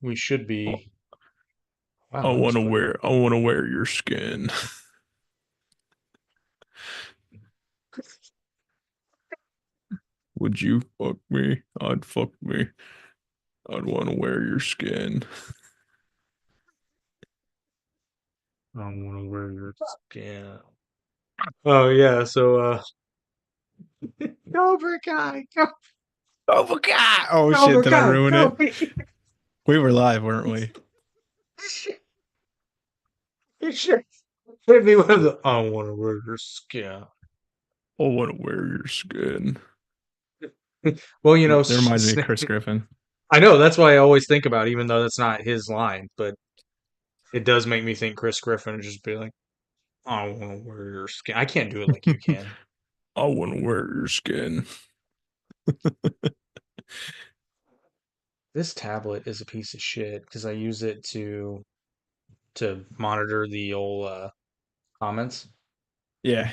we should be. I Wow, that was want to quick. wear your skin. Would you fuck me? I'd fuck me. I'd want to wear your skin. I want to wear your skin. Oh yeah, so Cobra Kai, Oh my god! Oh shit, Cobra did I Kai, ruin it? Cobra Kai. We were live, weren't we? It should be one of the. I want to wear your skin. I want to wear your skin. Well, That reminds me of Chris Griffin. I know that's why I always think about, it, even though that's not his line, but it does make me think Chris Griffin would just be like, "I want to wear your skin." I can't do it like you can. I want to wear your skin. This tablet is a piece of shit because I use it to monitor the old comments. Yeah,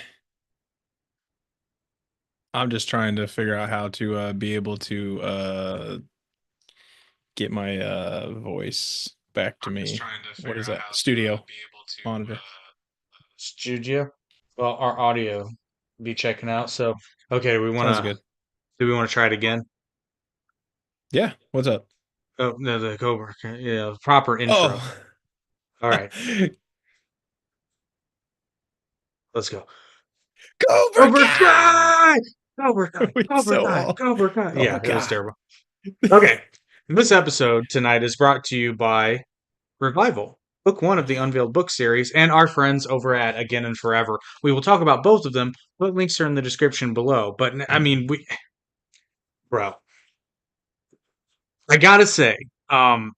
I'm just trying to figure out how to be able to get my voice back to I'm just me. trying to What figure is out that? how to Studio be able to monitor. studio. Well, our audio be checking out. So, okay, Sounds good. do we want to try it again? Yeah. What's up? Oh, no, the Cobra, yeah, proper intro. Oh. All right, let's go. Cobra Cobra Kai! Kai! Cobra Kai! It's Cobra so Kai! all. Cobra Kai! Oh Yeah, it was god. terrible. Okay, this episode tonight is brought to you by Revival, book one of the Unveiled book series, and our friends over at Again and Forever. We will talk about both of them, but links are in the description below. But I mean, bro, I gotta say, um,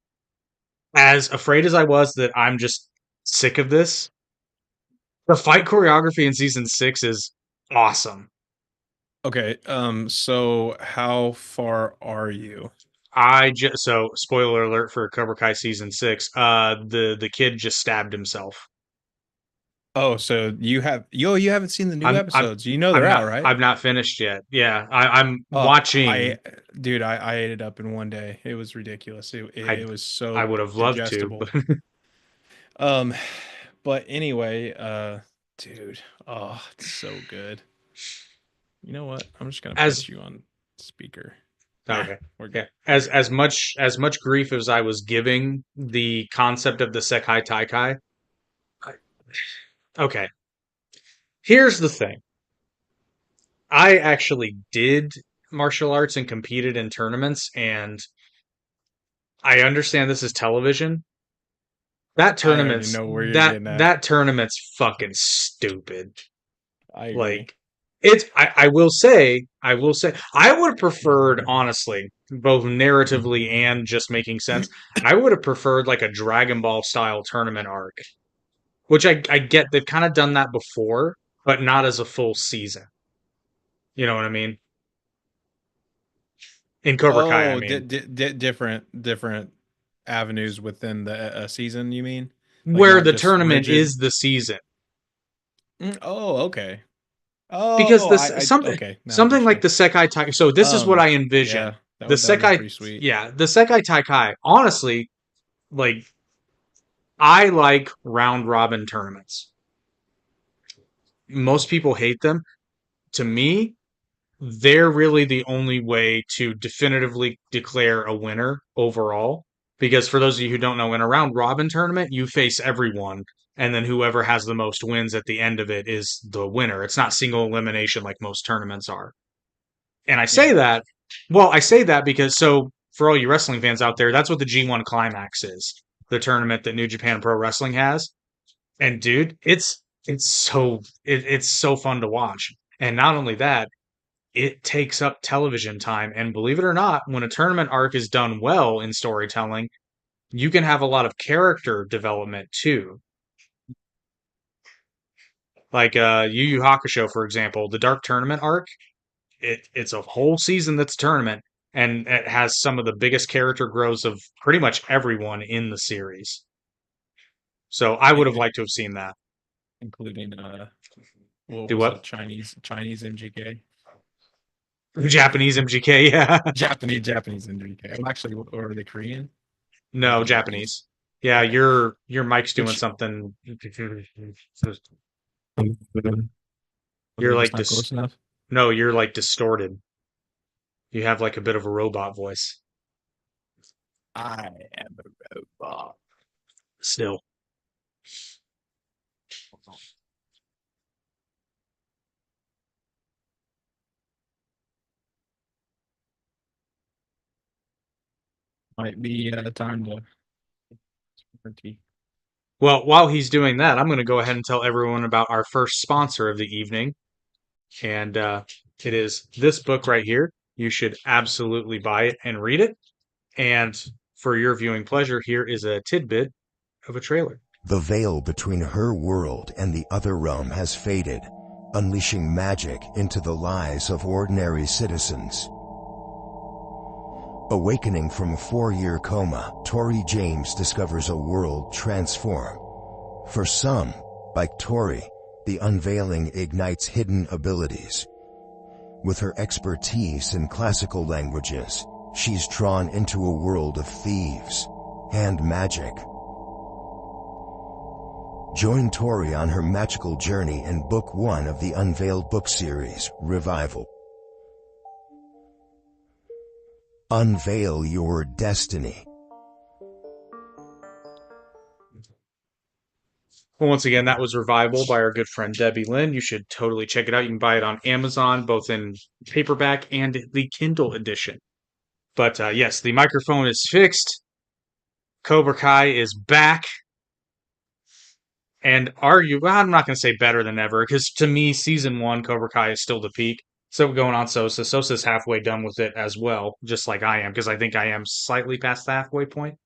as afraid as I was that I'm just sick of this, the fight choreography in season six is awesome. Okay, so how far are you? So spoiler alert for Cobra Kai season six. The kid just stabbed himself. Oh, so you haven't seen the new I'm I'm episodes. You know they're out, right? I've not finished yet. Yeah, I'm Oh, watching. dude, I ate it up in one day. It was ridiculous. I It was I so would have loved to, digestible. but Um, but anyway, dude, oh, it's so good. You know what? I'm just gonna as put you on speaker. Nah, okay. we're Yeah, good. as much grief as I was giving the concept of the Sekai Taikai. I- Okay, here's the thing. I actually did martial arts and competed in tournaments, and I understand this is television. I already know where you're getting at. That tournament's fucking stupid. I agree. Like I will say I would have preferred, honestly, both narratively and just making sense. I would have preferred like a Dragon Ball style tournament arc, which I get they've kind of done that before, but not as a full season. You know what I mean? In Cobra Kai, I Oh, mean, different avenues within the season, you mean? Like where not the just tournament rigid. is the season. Oh, okay. Because Oh, this okay. Now I something get like you. the Sekai Taikai. So this is what I envision. Yeah, that would have been pretty sweet. The Sekai Taikai. Honestly, like I like round robin tournaments. Most people hate them. To me, they're really the only way to definitively declare a winner overall. Because for those of you who don't know, in a round robin tournament, you face everyone, and then whoever has the most wins at the end of it is the winner. It's not single elimination like most tournaments are. And Yeah. I say that because so for all you wrestling fans out there, that's what the G1 Climax is, the tournament that New Japan Pro Wrestling has. And dude, it's so fun to watch. And not only that, it takes up television time. And believe it or not, when a tournament arc is done well in storytelling, you can have a lot of character development too. Like Yu Yu Hakusho, for example, the Dark Tournament arc, it's a whole season that's a tournament, and it has some of the biggest character growths of pretty much everyone in the series. So I would have liked to have seen that. Including what Do was what? it? Chinese MGK. Japanese MGK, yeah. Japanese MGK. I'm actually, or are they Korean? No, Japanese. Japanese. Yeah, Okay. your mic's doing Which something. was You're I just like not dis close enough? no, you're like distorted. You have like a bit of a robot voice I am a robot. still. Might be time to. Well, while he's doing that, I'm going to go ahead and tell everyone about our first sponsor of the evening, and it is this book right here. You should absolutely buy it and read it. And for your viewing pleasure, here is a tidbit of a trailer. The veil between her world and the other realm has faded, unleashing magic into the lives of ordinary citizens. Awakening from a 4-year coma, Tori James discovers a world transformed. For some, like Tori, the unveiling ignites hidden abilities. With her expertise in classical languages, she's drawn into a world of thieves and magic. Join Tori on her magical journey in Book 1 of the Unveiled book series, Revival. Unveil your destiny. Well, once again, that was Revival by our good friend Debbie Lynn. You should totally check it out. You can buy it on Amazon, both in paperback and the Kindle edition. But yes, the microphone is fixed. Cobra Kai is back. And well, I'm not going to say better than ever, because to me, season one, Cobra Kai is still the peak. So going on Sosa. Sosa's halfway done with it as well, just like I am, because I think I am slightly past the halfway point.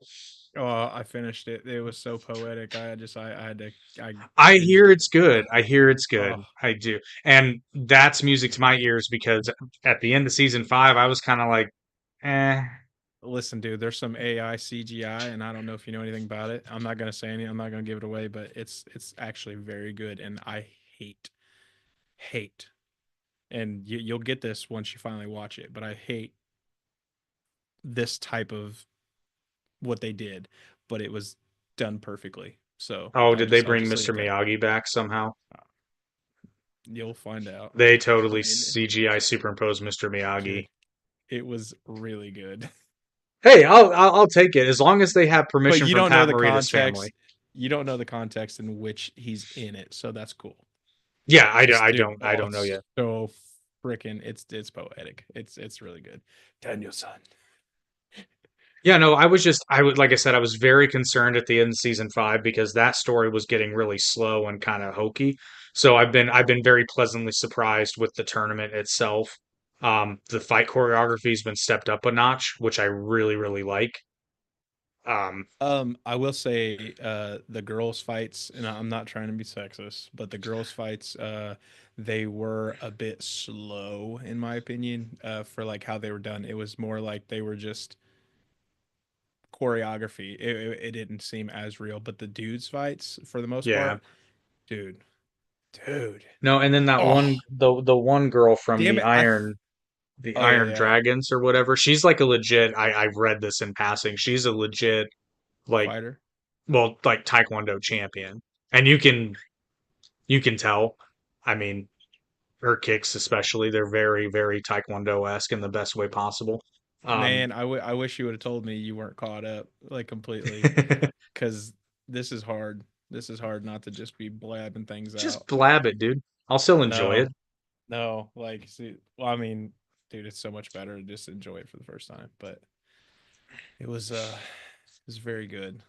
Oh, I finished it. It was so poetic. I had to I I binged hear it. it's good. I hear it's good. Oh, I do. And that's music to my ears because at the end of season five, I was kind of like, eh. listen, dude, there's some AI CGI, and I don't know if you know anything about it. I'm not gonna say any. I'm not gonna give it away, but it's actually very good, and I hate, and you'll get this once you finally watch it. But I hate this type of what they did, but it was done perfectly. So Oh, did they I'll bring just leave Mr. it there. Miyagi back somehow? You'll find out. They totally I mean, CGI superimposed Mr. Miyagi. dude, it was really good. Hey, I'll take it as long as they have But permission you from don't know Pat the Morita's family. context. You don't know the context in which he's in it, so that's cool. Yeah, Just dude, I oh, don't know it's yet. so freaking it's poetic. It's really good. Daniel-san. Yeah, no, I would like I said, I was very concerned at the end of season five because that story was getting really slow and kind of hokey. So I've been very pleasantly surprised with the tournament itself. The fight choreography has been stepped up a notch, which I really like. Um, I will say the girls' fights, and I'm not trying to be sexist, but the girls' fights, they were a bit slow in my opinion, for like how they were done. It was more like they were just choreography. It didn't seem as real, but the dudes' fights, for the most yeah. part, dude, dude. No, and then that Oh, one the one girl from damn it. the Oh, yeah, Iron yeah. Dragons or whatever, she's like a legit I've read this in passing. She's a legit like Fighter. well, like Taekwondo champion. And you can tell. I mean, her kicks especially, they're very Taekwondo-esque in the best way possible. Um, Man, I wish you would have told me you weren't caught up like completely, because this is hard. This is hard not to just be blabbing things just out. blab it, dude. I'll still enjoy No, it. no, like, see, well, I mean, dude, it's so much better to just enjoy it for the first time. But it was very good.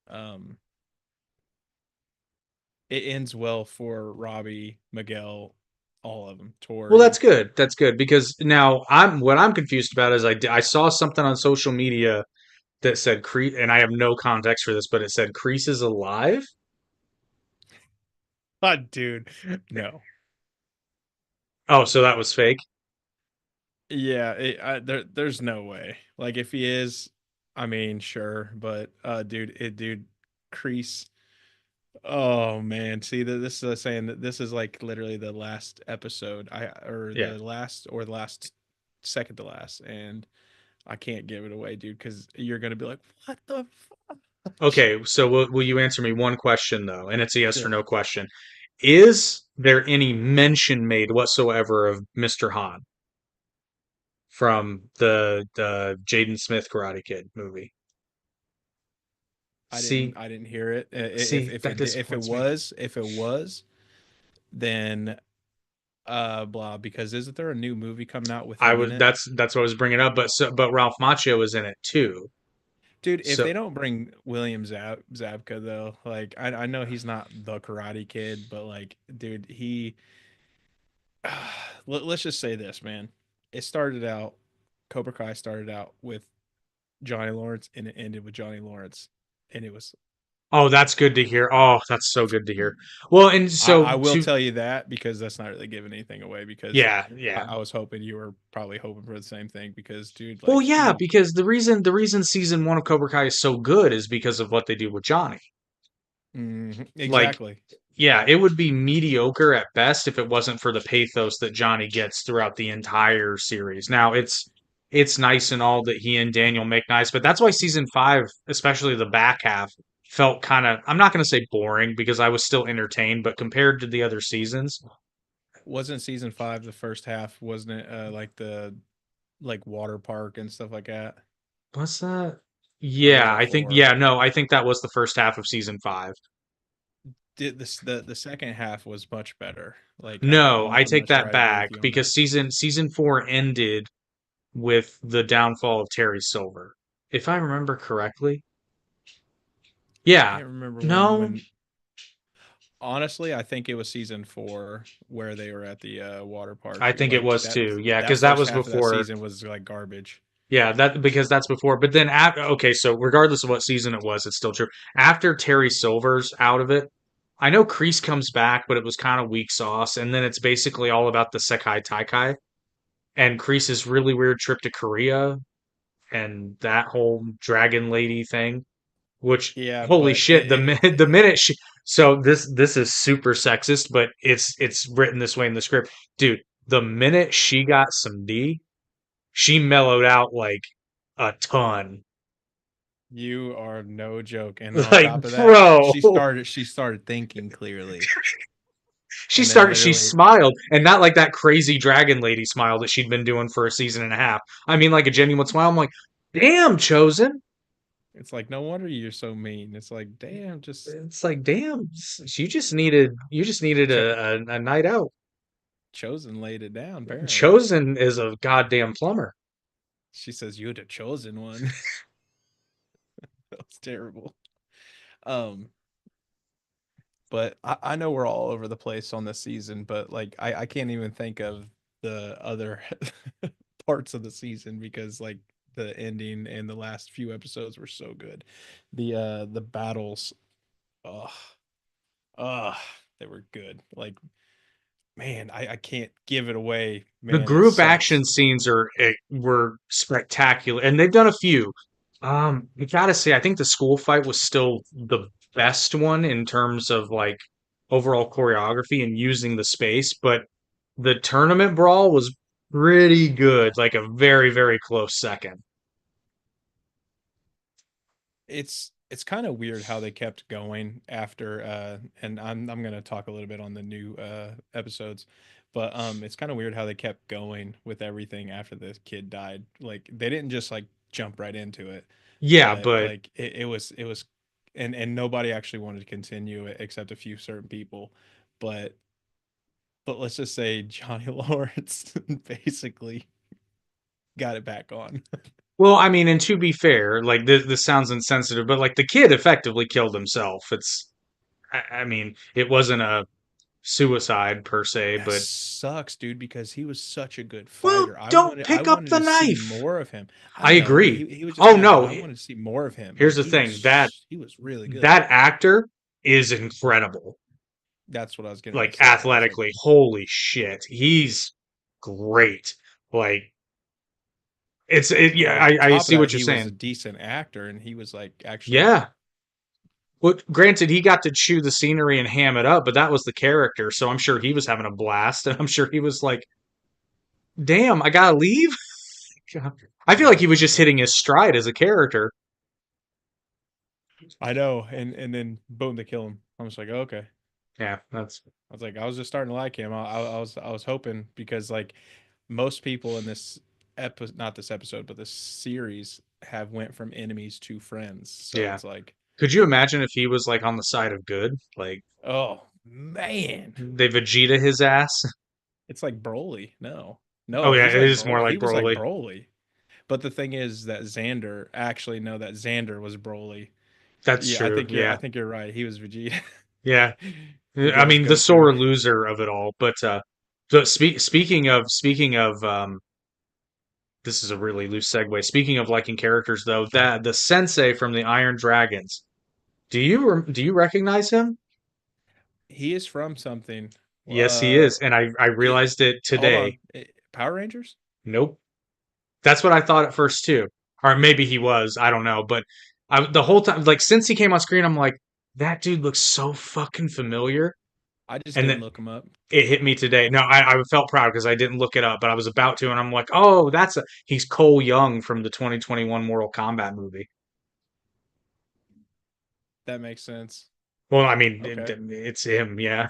Um, it ends well for Robbie, Miguel, all of them, Well, that's Tori. good. That's good because now I'm confused about is I saw something on social media that said Crease, and I have no context for this, but it said Crease is alive. Ah, dude, no. Oh, so that was fake. Yeah, there's no way. Like if he is, I mean, sure, but dude, Crease. Oh man, see that this is saying that this is like literally the last episode, I or Yeah. the last or the last second to last, and I can't give it away, dude, because you're gonna be like, "What the fudge?" Okay, so will you answer me one question though, and it's a yes or Sure. no question. Is there any mention made whatsoever of Mr. Han from the Jaden Smith Karate Kid movie? See, I didn't hear it. see, that If it disappoints me. was, then blah. Because isn't there a new movie coming out with I him in was it? that's what I was bringing up, but Ralph Macchio was in it too. Dude, if So they don't bring William Zabka though, like I know he's not the Karate Kid, but like, dude, he let's just say this, man. It started out Cobra Kai started out with Johnny Lawrence and it ended with Johnny Lawrence, and it was. oh, that's good to hear. Oh, that's so good to hear. Well, and so I will to tell you that because that's not really giving anything away because yeah, yeah. I was hoping you were probably hoping for the same thing because dude, Well, like yeah, he because the reason season one of Cobra Kai is so good is because of what they do with Johnny. Like, exactly. yeah, it would be mediocre at best if it wasn't for the pathos that Johnny gets throughout the entire series. Now, it's nice and all that he and Daniel make nice, but that's why season five, especially the back half, felt kind of, I'm not going to say boring because I was still entertained, but compared to the other seasons, Wasn't season 5 the first half, wasn't it like the like water park and stuff like that? what's that? Or was Yeah, that I think 4? yeah, no, I think that was the first half of season five. Did this the second half was much better. Like No, I I'm take not sure that I agree with back you on because that. season four ended with the downfall of Terry Silver, if I remember correctly. I Yeah, can't remember no, when honestly, I think it was season 4 where they were at the water park. I think it Like was too. Yeah, that because that first was half of that before. season was like garbage. Yeah, that because that's before. But then after, okay, so regardless of what season it was, it's still true. After Terry Silver's out of it, I know Kreese comes back, but it was kind of weak sauce, and then it's basically all about the Sekai Taikai and Kreese's really weird trip to Korea and that whole dragon lady thing. Which Yeah, holy but shit, the minute she so this is super sexist, but it's written this way in the script. Dude, the minute she got some D, she mellowed out like a ton. you are no joke. And on Like, top of that, bro, she started thinking clearly. she And then started she literally smiled and not like that crazy dragon lady smile that she'd been doing for a season and a half. I mean like a genuine smile. I'm like, damn, chosen. it's like no wonder you're so mean. It's like damn, just It's like, damn, you just needed cho- a night out. chosen laid it down apparently. Chosen is a goddamn plumber. She says you're the chosen one. That was terrible. Um, but I know we're all over the place on this season, but like I can't even think of the other parts of the season because like the ending and the last few episodes were so good. The battles, oh, oh, they were good. Like man, I can't give it away, The man. It group action sucks. scenes were spectacular, and they've done a few. You gotta say, I think the school fight was still the best one in terms of like overall choreography and using the space, but the tournament brawl was pretty good, like a very, very close second. It's kind of weird how they kept going after and I'm going to talk a little bit on the new episodes, but it's kind of weird how they kept going with everything after the kid died. Like they didn't just like jump right into it, Yeah, but but like it was and nobody actually wanted to continue it except a few certain people. But let's just say Johnny Lawrence basically got it back on. well, I mean, and to be fair, like this sounds insensitive, but like the kid effectively killed himself. I mean, it wasn't a suicide per se, That but sucks, dude, because he was such a good well, fighter. don't I pick up wanted the to see knife. more of him. I I know, but agree. he was just Oh mad, but no, I wanted to see more of him. here's Like the thing that he was really good. that actor is incredible. That's what I was getting ready to Like say. I was like, athletically, holy shit, he's great. Like yeah, and on I top of see that, what you're he was a saying. decent actor, and he was like actually Yeah. Well, granted, he got to chew the scenery and ham it up, but that was the character, so I'm sure he was having a blast, and I'm sure he was like, "Damn, I gotta leave." I feel like Yeah, he was for just sure. hitting his stride as a character. I know, and then boom, they kill him. I was like, okay. Yeah, that's I was like, I was just starting to like him. I was hoping because like most people in this episode, not this episode, but this series have went from enemies to friends. So yeah. it's like, Could you imagine if he was like on the side of good? Like oh man, they Vegeta his ass? it's like Broly. No, Oh no, yeah, he's it like is more Broly. like He was like Broly. Broly. But the thing is that Xander actually know that Xander was Broly. That's Yeah, I true. think you're. I Yeah. think you're right. He was Vegeta. Yeah. I Vegeta was mean, the Goku. sore loser of it all. But so speaking of this is a really loose segue. Speaking of liking characters though, that the sensei from the Iron Dragons. Do you recognize him? He is from something. Yes, he Uh, is, and I it, realized it hold today. on. Power Rangers? Nope. That's what I thought at first too. Or maybe he was. I don't know. But the whole time, like since he came on screen, I'm like, that dude looks so fucking familiar. I just And didn't then look him up. it hit me today. No, I felt proud because I didn't look it up, but I was about to, and I'm like, oh, he's Cole Young from the 2021 Mortal Kombat movie. That makes sense. Well, I mean, Okay. it's him, yeah.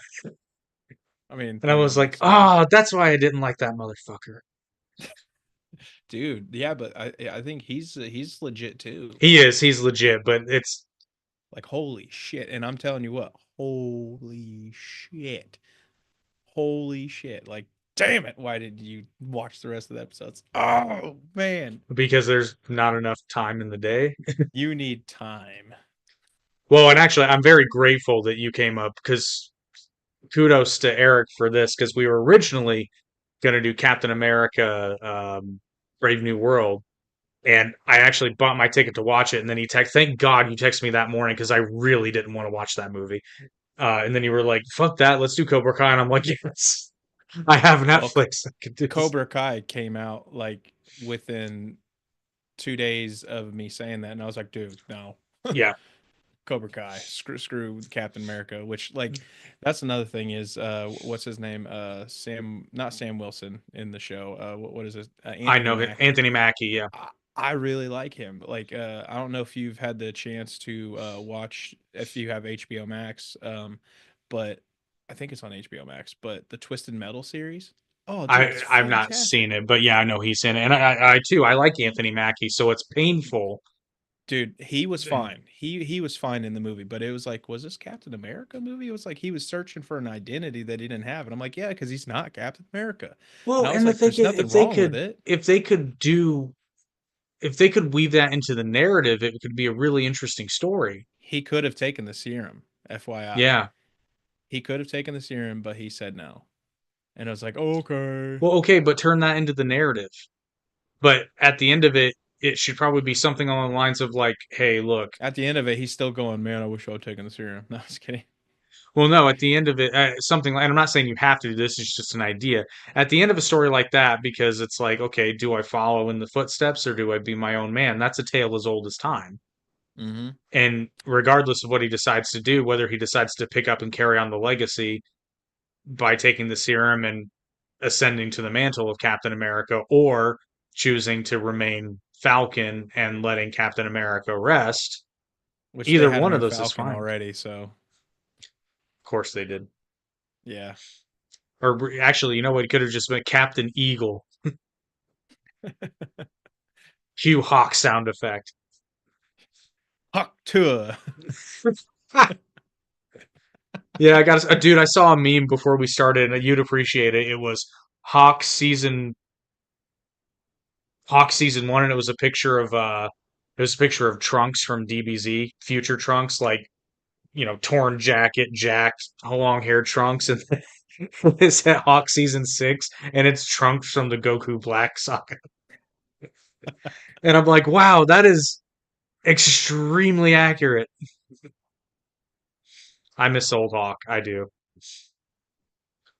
I mean, And I that was that like, makes sense. oh, that's why I didn't like that motherfucker. Dude, yeah, but I think he's legit too. He is, he's legit, but it's Like holy shit. And I'm telling you what, holy shit. Holy shit. Like damn it, why did you watch the rest of the episodes? Oh man. because there's not enough time in the day. You need time. Well, and actually, I'm very grateful that you came up because kudos to Eric for this because we were originally going to do Captain America, Brave New World, and I actually bought my ticket to watch it. And then thank God you texted me that morning because I really didn't want to watch that movie. And then you were like, "Fuck that, let's do Cobra Kai," and I'm like, "Yes, I have Well, Netflix. I could do this." Cobra Kai came out like within 2 days of me saying that, and I was like, dude, no. Yeah, Cobra Kai, screw Captain America. Which like that's another thing is what's his name? Sam, not Sam Wilson in the show. What is it? I Anthony know it. Mackie. Anthony Mackie. Yeah, I really like him. Like I don't know if you've had the chance to watch if you have HBO Max, but I think it's on HBO Max. But the Twisted Metal series. Oh, dude, it's I've not seen fantastic. it, but yeah, I know he's in it, and I too I like Anthony Mackie, so it's painful. Dude, he was fine. He was fine in the movie, but it was like, was this Captain America movie? It was like he was searching for an identity that he didn't have, and I'm like, yeah, because he's not Captain America. And Well, I was and the like, thing there's is, nothing wrong with it. if they could do if they could weave that into the narrative, it could be a really interesting story. He could have taken the serum, FYI. Yeah. He could have taken the serum, but he said no. And I was like, okay. Well, okay, but turn that into the narrative. But at the end of it, it should probably be something along the lines of like, "Hey, look." At the end of it, he's still going, man, I wish I would have taken the serum. No, I was kidding. Well, no, at the end of it, something. And I'm not saying you have to do this. It's just an idea. At the end of a story like that, because it's like, okay, do I follow in the footsteps or do I be my own man? That's a tale as old as time. Mm-hmm. And regardless of what he decides to do, whether he decides to pick up and carry on the legacy by taking the serum and ascending to the mantle of Captain America, or choosing to remain Falcon and letting Captain America rest, Which they either had a one of new those is Falcon fine. already, so Of course they did. yeah. Or actually, you know what? It could have just been Captain Eagle. Hugh Hawk sound effect. Hawk Tua. Yeah, I got dude. I saw a meme before we started, and you'd appreciate it. It was Hawk season one, and it was a picture of Trunks from DBZ, future Trunks, like torn jacket, jacked, long haired Trunks, and it's at Hawk season six, and it's Trunks from the Goku Black saga. And I'm like, wow, that is extremely accurate. I miss old Hawk. I do.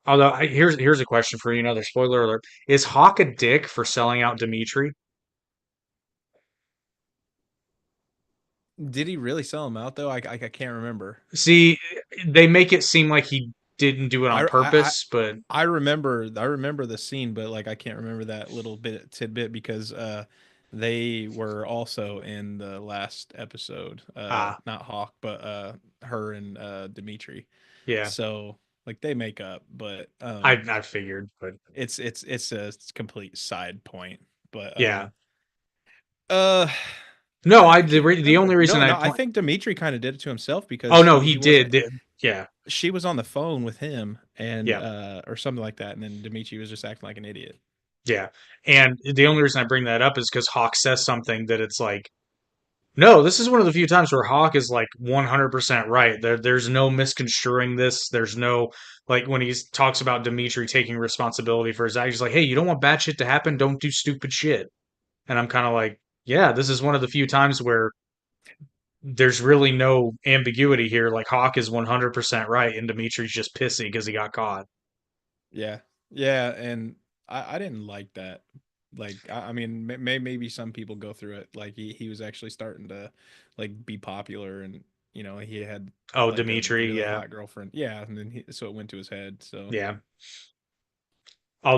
Although here's a question for you. Another spoiler alert: is Hawk a dick for selling out Dimitri? Did he really sell him out though? I can't remember. See, they make it seem like he didn't do it I on I I purpose, but I remember the scene, but like I can't remember that little bit tidbit because They were also in the last episode. Ah, Not Hawk, but her and Dimitri. yeah. So like they make up, but I figured, but it's a complete side point. But yeah. uh No, I the can't the remember. only reason No, I no, I point. think Dimitri kind of did it to himself Oh because no, he he he wasn't. did. Yeah, She was on the phone with him and yeah, or something like that, and then Dimitri was just acting like an idiot. yeah. And the only reason I bring that up is because Hawk says something that it's like, no, this is one of the few times where Hawk is like 100% right. There's no misconstruing this. There's no, like, when he talks about Dimitri taking responsibility for his actions, like, hey, you don't want bad shit to happen, don't do stupid shit. And I'm kind of like, yeah, this is one of the few times where there's really no ambiguity here. Like, Hawk is 100% right, and Dimitri's just pissy because he got caught. Yeah, yeah, and I didn't like that. Like I mean, maybe some people go through it. Like he was actually starting to like be popular, and he had Oh, like a Dimitri, really yeah, hot girlfriend. Yeah, and then so it went to his head. So yeah.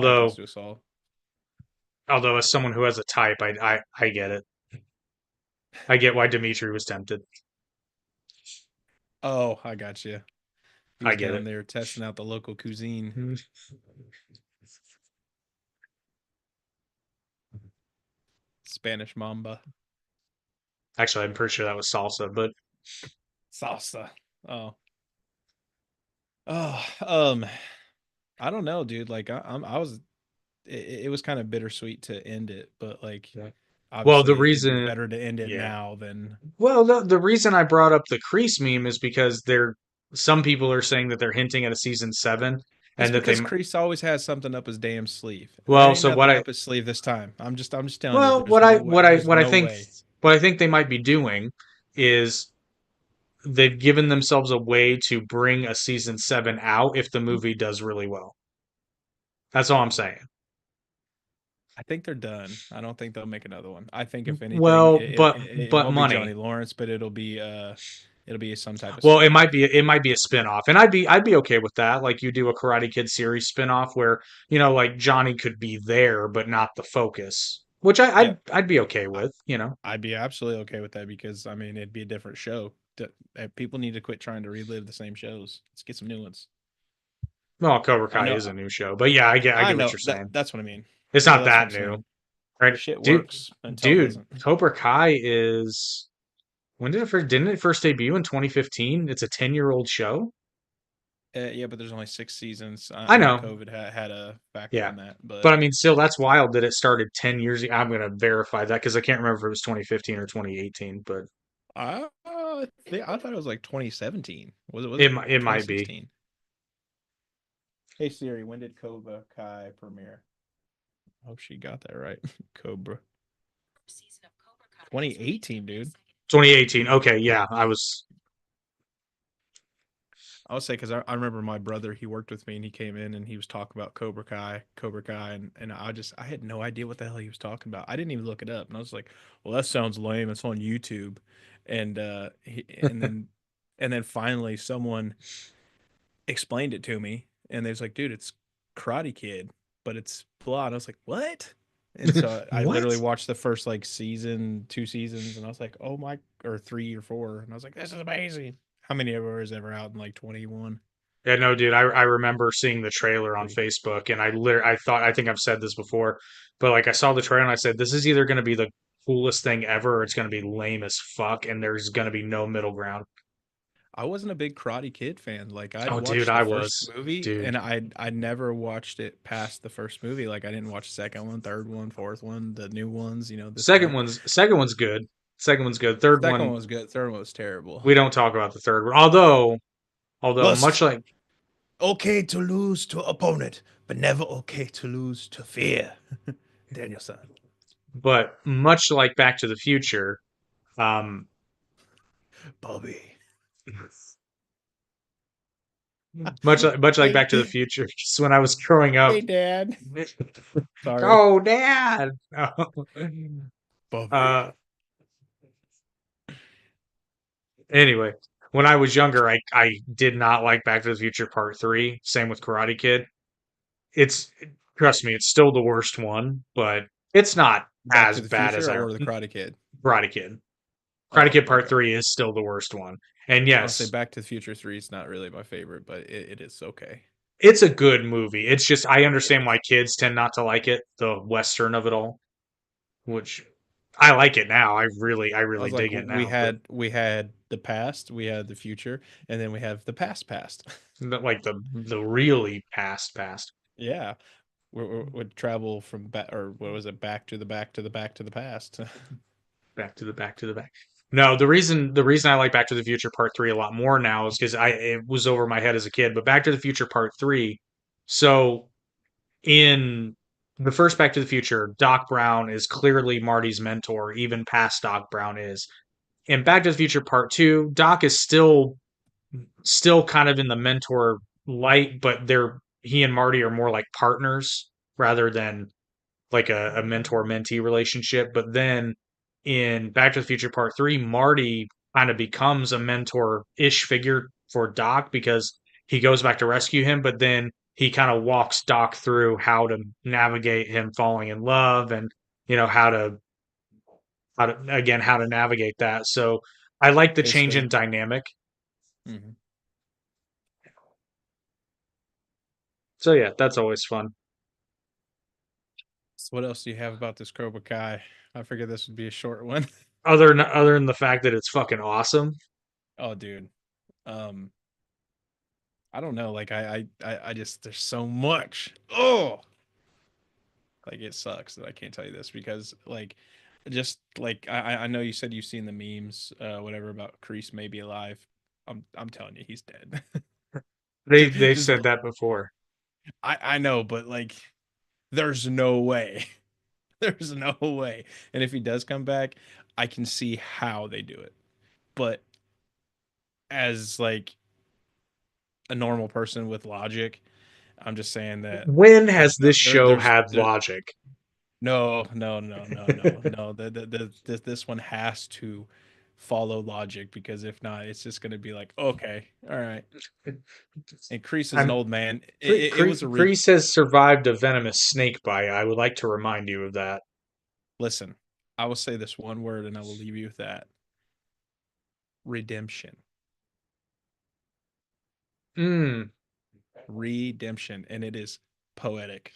happens Although, to us all. as someone who has a type, I get it. I get why Dimitri was tempted. Oh, I got you. He I was get down it. there testing out the local cuisine. Spanish Mamba Actually, I'm pretty sure that was salsa, but salsa. Oh, oh, I don't know, dude. Like I was, it was kind of bittersweet to end it, but like yeah. Well, the obviously it'd be reason, better to end it yeah. now than. Well, the reason I brought up the crease meme is because some people are saying that they're hinting at a season seven, It's and that because Kreese always has something up his damn sleeve, and there well, ain't so what nothing I up his sleeve this time. I'm just telling you, well, there's no way. There's no way. what I think they might be doing is they've given themselves a way to bring a season seven out if the movie does really well. That's all I'm saying. I think they're done. I don't think they'll make another one. I think if anything, Well, it but won't be Johnny money. Lawrence, but it'll be some type of Well, spinoff. it might be a spin-off. And I'd be okay with that. Like you do a Karate Kid series spin-off where, like Johnny could be there but not the focus. Which Yep, I'd be okay I, with. I'd be absolutely okay with that because I mean it'd be a different show. People need to quit trying to relive the same shows. Let's get some new ones. Well, Cobra I Kai know, is a new show. But yeah, I I get what know you're that saying. that's what I mean. It's Well, not that's what I'm that new, saying. right? Shit Dude, works until it dude, doesn't. Cobra Kai is when did it first didn't it first debut in 2015? It's a 10-year-old show? Yeah, but there's only 6 seasons. I I know know. COVID had a factor Yeah. in that, But but I mean, still, that's wild that it started 10 years ago. I'm going to verify that because I can't remember if it was 2015 or 2018, but I thought it was like 2017. Was it it it might be. 2016? Hey Siri, when did Cobra Kai premiere? Hope she got that right. Cobra. 2018, dude. 2018. Okay, yeah, I was. I would say because I remember my brother, he worked with me and he came in and he was talking about Cobra Kai, and I had no idea what the hell he was talking about. I didn't even look it up, and I was like, "Well, that sounds lame. It's on YouTube," and and then finally someone explained it to me, and they was like, "Dude, it's Karate Kid, but it's blah." And I was like, "What?" And so I What? literally watched the first like season, 2 seasons, and I was like, "Oh my," or 3 or 4, and I was like, "This is amazing." How many ever is ever out in like 21? Yeah, no, dude. I remember seeing the trailer on 3. Facebook, and I think I've said this before, but like I saw the trailer and I said this is either going to be the coolest thing ever, or it's going to be lame as fuck, and there's going to be no middle ground. I wasn't a big Karate Kid fan. Like I'd Oh, dude, watched the I first was, movie dude. and I never watched it past the first movie. Like I didn't watch the second one, third one, fourth one, the new ones, this and that. Second one's good. Second one's good. Third Second one one was good, third one was terrible. we don't talk about the third one. Although much Lust. like Okay to lose to opponent, but never okay to lose to fear. Danielson. but much like Back to the Future, um, Bobby. much like Hey, Back to the Future, just when I was growing up. hey, Dad. Sorry, Oh, Dad. Bobby. uh, anyway, when I was younger, I did not like Back to the Future Part Three. Same with Karate Kid. It's trust me, it's still the worst one, but It's not Back as to the bad as Future or the Karate Kid? Karate Kid. Karate Oh, Kid Part okay. 3 is still the worst one. And I'll say yes, Back to the Future 3 is not really my favorite, but it is okay. it's a good movie. It's just I It understand is. why kids tend not to like it, the western of it all, which I like it now. I I really was like, dig it now, but we had the past, we had the future, and then we have the past. like the really past. Yeah, we would travel from back, or what was it, back to the back to the back to the past. Back to the back. No, the reason I like Back to the Future Part 3 a lot more now is because I it was over my head as a kid, but Back to the Future Part 3, so in the first Back to the Future, Doc Brown is clearly Marty's mentor, even past Doc Brown is. In Back to the Future Part 2, Doc is still kind of in the mentor light, but they're he and Marty are more like partners rather than like a mentor mentee relationship. But then in Back to the Future Part 3, Marty kind of becomes a mentor ish figure for Doc because he goes back to rescue him, but then he kind of walks Doc through how to navigate him falling in love and how to navigate that. So I like the change in Basically. dynamic. Mhm. So yeah, that's always fun. So what else do you have about this Cobra Kai? I figured this would be a short one. Other than the fact that it's fucking awesome. Oh, dude. Um, I don't know. Like I just there's so much. Oh, like it sucks that I can't tell you this because like just like I know you said you've seen the memes, whatever about Kreese may be alive. I'm telling you, he's dead. They've Just said that before. I know, but like there's no way. There's no way. And if he does come back, I can see how they do it. But as like a normal person with logic, I'm just saying that When I has don't know. this show had logic? No. This one has to follow logic because if not, it's just going to be like, okay, all right. And Kreese is an I'm old man. It was a re. Kreese has survived a venomous snake bite. I would like to remind you of that. Listen, I will say this one word and I will leave you with that: redemption. Mm, Redemption, and it is poetic.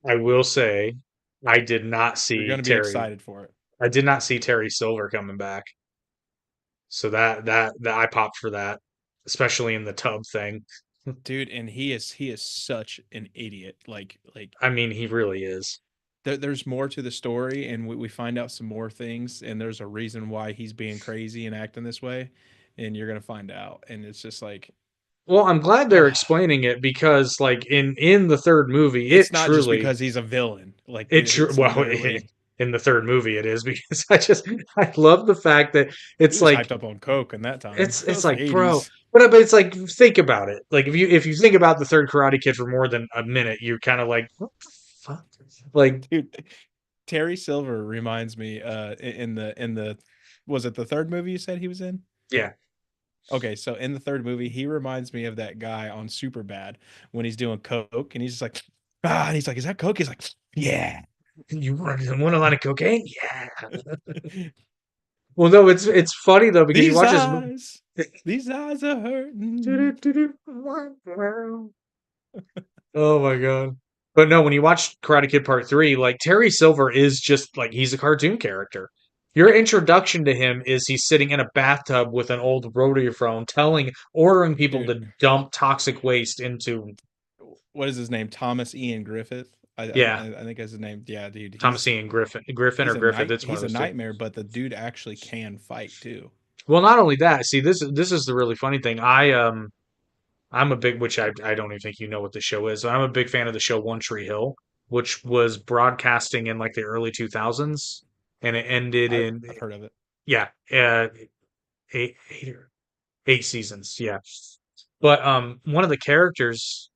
I will say, I did not You're see going to be Terry. excited for it, I did not see Terry Silver coming back. So that I popped for that, especially in the tub thing. dude. And he is such an idiot. Like I mean, he really is. there's more to the story, and we find out some more things, and there's a reason why he's being crazy and acting this way, and you're gonna find out. And it's just like, Well, I'm glad they're explaining it because, like in the third movie, it's not just because he's a villain. Like it's well literally in the third movie it is because I love the fact that he it's was like hyped up on coke in that time. That it's was the like bro, '80s. but it's like think about it. Like if you think about the third Karate Kid for more than a minute, you're kind of like what the fuck? Like Dude, Terry Silver reminds me in the was it the third movie you said he was in? yeah, Okay, so in the third movie, he reminds me of that guy on Superbad when he's doing coke and he's just like, and he's like, "Is that coke?" He's like, "Yeah." you want a lot of cocaine? Yeah. Well, no, it's funny though because you these watch this. eyes, these eyes are hurting. Oh my god. But no, when you watch Karate Kid Part 3, like Terry Silver is just like he's a cartoon character. Your introduction to him is he's sitting in a bathtub with an old rotary phone ordering people Dude, to dump toxic waste into, what is his name? Thomas Ian Griffith. yeah, I think that's his name. Yeah, dude, Thomas Ian Griffin or Griffith, it's one of he's a those two. nightmare, but the dude actually can fight too. Well, not only that, see this is the really funny thing. I'm a big which I don't even think you know what the show is. I'm a big fan of the show One Tree Hill, which was broadcasting in like the early 2000s and it ended in I've heard of it. yeah, eight, 8 seasons. Yeah. But one of the characters,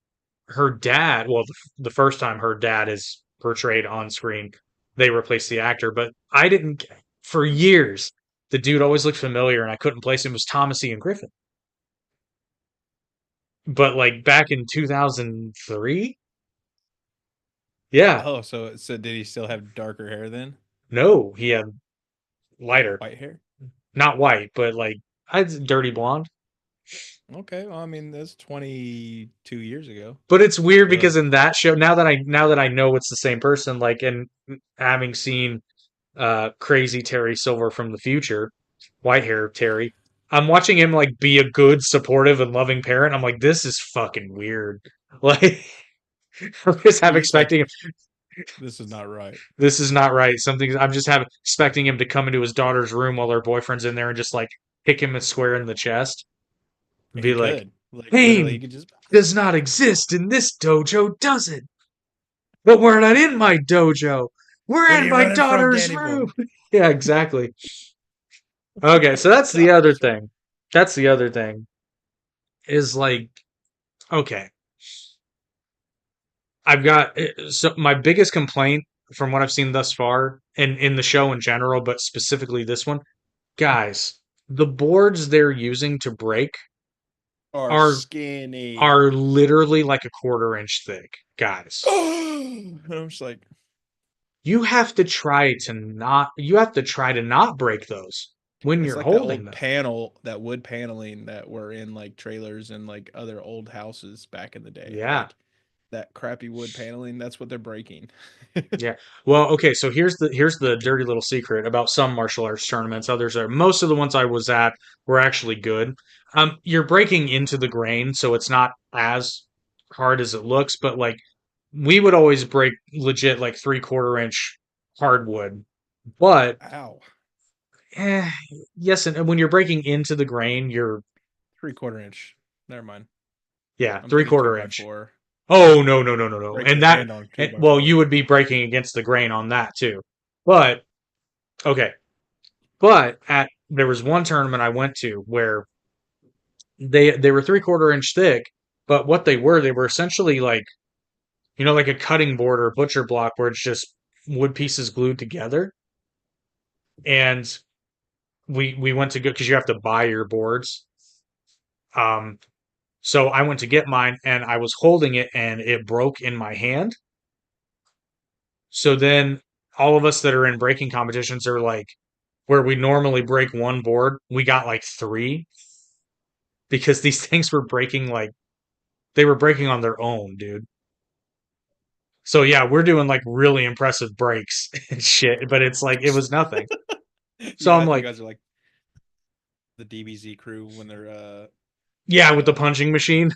her dad, well, the first time her dad is portrayed on screen, they replaced the actor. But I didn't, for years, the dude always looked familiar and I couldn't place him. It was Thomas Ian Griffin. But like back in 2003, Yeah. Oh, so did he still have darker hair then? No, he had lighter. White hair? Not white, but like I'd dirty blonde. Okay, well, I mean that's 22 years ago. But it's weird Or because in that show, now that I know it's the same person, like, and having seen crazy Terry Silver from the future, white hair Terry, I'm watching him like be a good, supportive, and loving parent. I'm like, this is fucking weird. Like, I'm just half you're just like, expecting him. this is not right. This is not right. Something I'm just have expecting him to come into his daughter's room while her boyfriend's in there and just like kick him square in the chest and be He like, could. Like literally he pain could just does not exist in this dojo, does it? But we're not in my dojo. We're What are in you my running from, daughter's Danny room. boy? Yeah, exactly. Okay, so that's the other Daughter's room. thing. That's the other thing is like, okay, I've got so my biggest complaint from what I've seen thus far in the show in general, but specifically this one, guys, the boards they're using to break Are are skinny. are literally like a quarter-inch thick, guys. And I'm just like, You have to try to not break those when it's you're like that holding old them. panel, that wood paneling that were in like trailers and like other old houses back in the day. Yeah. Like that crappy wood paneling, that's what they're breaking. Yeah. Well, okay, so here's the dirty little secret about some martial arts tournaments. Others are most of the ones I was at were actually good. You're breaking into the grain, so it's not as hard as it looks, but like we would always break legit like 3/4 inch hardwood. But Ow. eh, yes, and when you're breaking into the grain, you're 3/4 inch. Never mind. yeah, I'm three thinking two quarter by inch. four. Oh no, no, no, no, no. Break And your that hand on a two by well, you four. would be breaking against the grain on that too. But okay. But at there was one tournament I went to where they were 3/4 inch thick, but what they were essentially like like a cutting board or butcher block where it's just wood pieces glued together. And we went to go because you have to buy your boards. Um, so I went to get mine and I was holding it and it broke in my hand. So then all of us that are in breaking competitions are like where we normally break one board, we got like three because these things were breaking like they were breaking on their own, dude. So yeah, we're doing like really impressive breaks and shit, but it's like it was nothing. You So I'm guys, you like, guys are like the DBZ crew when they're yeah, with the uh punching machine.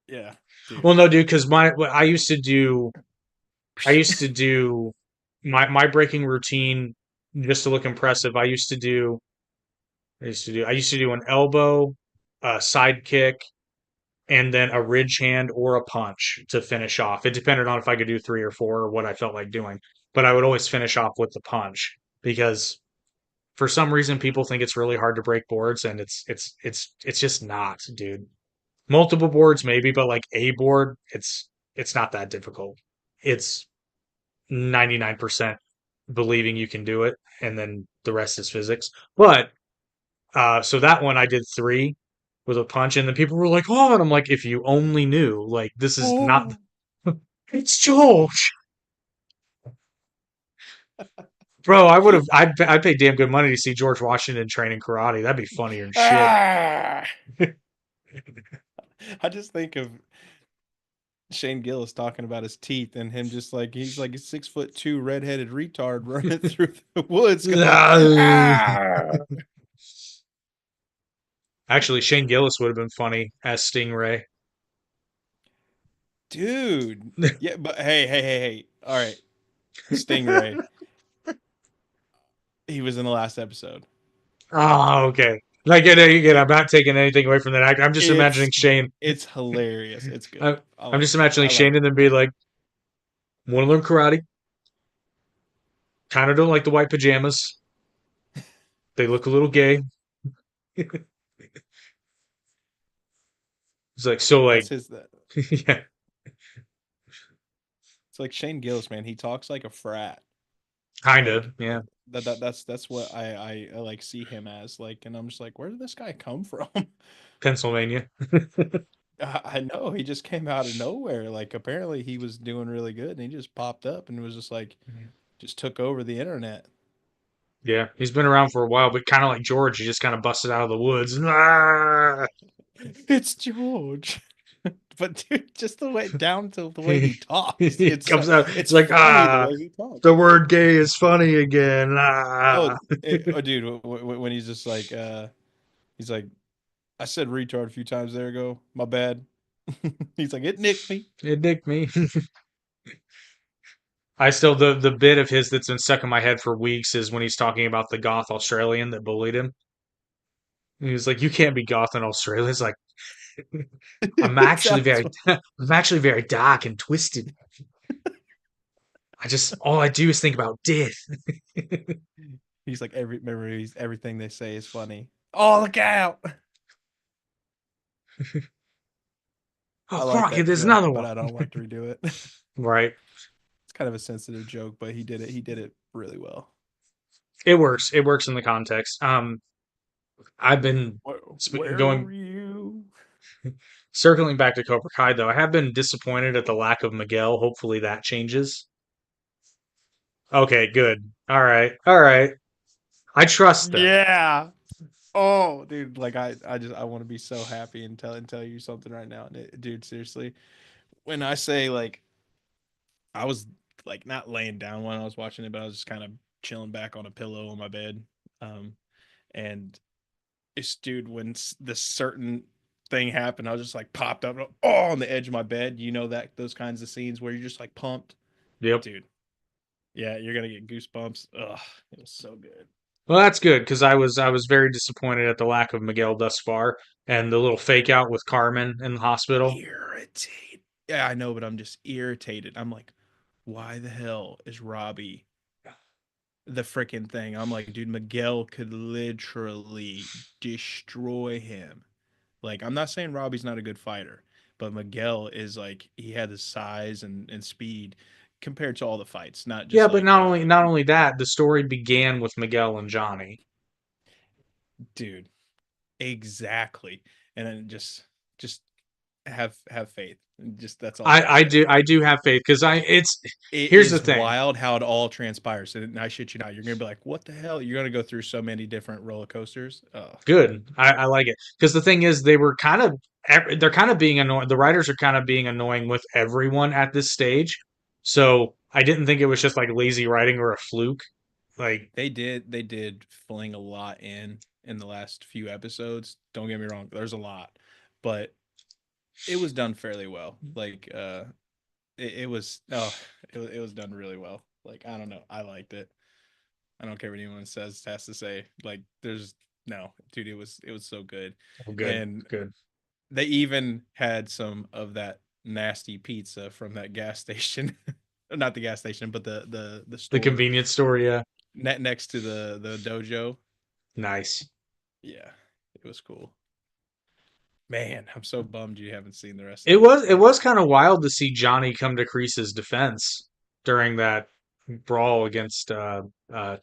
yeah, dude. Well, no, dude, because I used to do my breaking routine just to look impressive. I used to do an elbow, a side kick, and then a ridge hand or a punch to finish off. It depended on if I could do three or four or what I felt like doing. But I would always finish off with the punch because for some reason people think it's really hard to break boards and it's just not, dude. Multiple boards maybe, but like a board, it's not that difficult. It's 99% believing you can do it and then the rest is physics. But so that one I did three with a punch, and then people were like, "Oh," and I'm like, "If you only knew, like this is not." Oh, It's George, bro. I'd pay damn good money to see George Washington training karate. That'd be funnier than shit. ah! I just think of Shane Gillis talking about his teeth and him just like he's like a 6'2" redheaded retard running through the woods going, ah! Actually, Shane Gillis would have been funny as Stingray. Dude. Yeah, but hey. All right. Stingray. He was in the last episode. Oh, okay. Like again, I'm not taking anything away from that actor. I'm just imagining It's Shane. it's hilarious. It's good. I, I I'm like just it. imagining I like Shane and then be like, "Want to learn karate? Kind of don't like the white pajamas. They look a little gay." It's like so, like that's his that yeah, it's like Shane Gillis, man. He talks like a frat. kind Like of, yeah. that's what I like see him as like, and I'm just like, where did this guy come from? Pennsylvania. I know he just came out of nowhere. Like apparently he was doing really good, and he just popped up and was just like, just took over the internet. Yeah, he's been around for a while, but kind of like George, he just kind of busted out of the woods. Ah! It's George. But dude, just the way down to the way He, he talks, he comes out, it's it's like, funny the ah, way he talks. the word gay is funny again. Oh, Ah. dude, when he's just like, he's like, I said retard a few times there ago. My bad. He's like, it nicked me. It nicked me. I still, the bit of his that's been stuck in my head for weeks is when he's talking about the goth Australian that bullied him. He was like, "You can't be goth in Australia." It's like, I'm It actually sounds very, I'm actually very dark and twisted. I just, all I do is think about death. He's like every memories, everything they say is funny. Oh, look out! Oh, I like crikey, that there's joke, another but one. I don't like to redo it. Right. It's kind of a sensitive joke, but he did it. He did it really well. It works. It works in the context. I've been Where were going, you? circling back to Cobra Kai, though. I have been disappointed at the lack of Miguel. Hopefully that changes. Okay, good. All right. All right. I trust them. Yeah. Oh, dude, like I want to be so happy and tell you something right now, dude. Seriously, when I say like I was like not laying down when I was watching it, but I was just kind of chilling back on a pillow on my bed, um, and it's dude when this certain thing happened, I was just like popped up, oh, on the edge of my bed. You know that those kinds of scenes where you're just like pumped, Yep. dude. Yeah, you're gonna get goosebumps. Ugh, it was so good. Well, that's good because I was very disappointed at the lack of Miguel thus far and the little fake out with Carmen in the hospital. Irritated. Yeah, I know, but I'm just irritated. I'm like, why the hell is Robbie the freaking thing? I'm like, dude, Miguel could literally destroy him. Like, I'm not saying Robbie's not a good fighter, but Miguel is like he had the size and speed compared to all the fights, not Yeah, just but like not only that, the story began with Miguel and Johnny. dude, exactly. And then just have faith. And just that's all I I gotta I say. do I do have faith because I it's It here's the is thing. wild how it all transpires. And I shit you not, you're gonna be like, what the hell? You're gonna go through so many different roller coasters. Oh, Good. I like it because the thing is they were kind of they're kind of being annoying. The writers are kind of being annoying with everyone at this stage. So I didn't think it was just like lazy writing or a fluke. Like, they did fling a lot in the last few episodes. Don't get me wrong, there's a lot, but it was done fairly well. Like it was it was done really well. Like I don't know, I liked it. I don't care what anyone says has to say. Like there's no, dude, it was so good. oh, good, And good. they even had some of that nasty pizza from that gas station. Not the gas station, but the The store convenience store, yeah, next to the dojo. nice. Yeah, it was cool. Man, I'm so bummed you haven't seen the rest It of it. was it was kind of wild to see Johnny come to Kreese's defense during that brawl against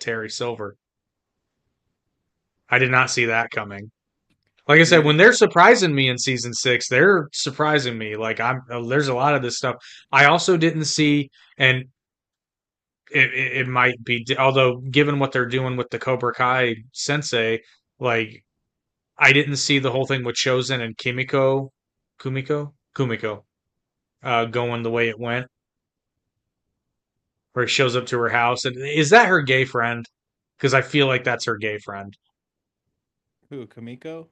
Terry Silver. I did not see that coming. Like I said, when Dude, they're surprising me in season six, they're surprising me. Like there's a lot of this stuff I also didn't see, and it might be, although given what they're doing with the Cobra Kai Sensei, like I didn't see the whole thing with Chosen and Kumiko, going the way it went, where he shows up to her house, and is that her gay friend? Because I feel like that's her gay friend. who, Kamiko?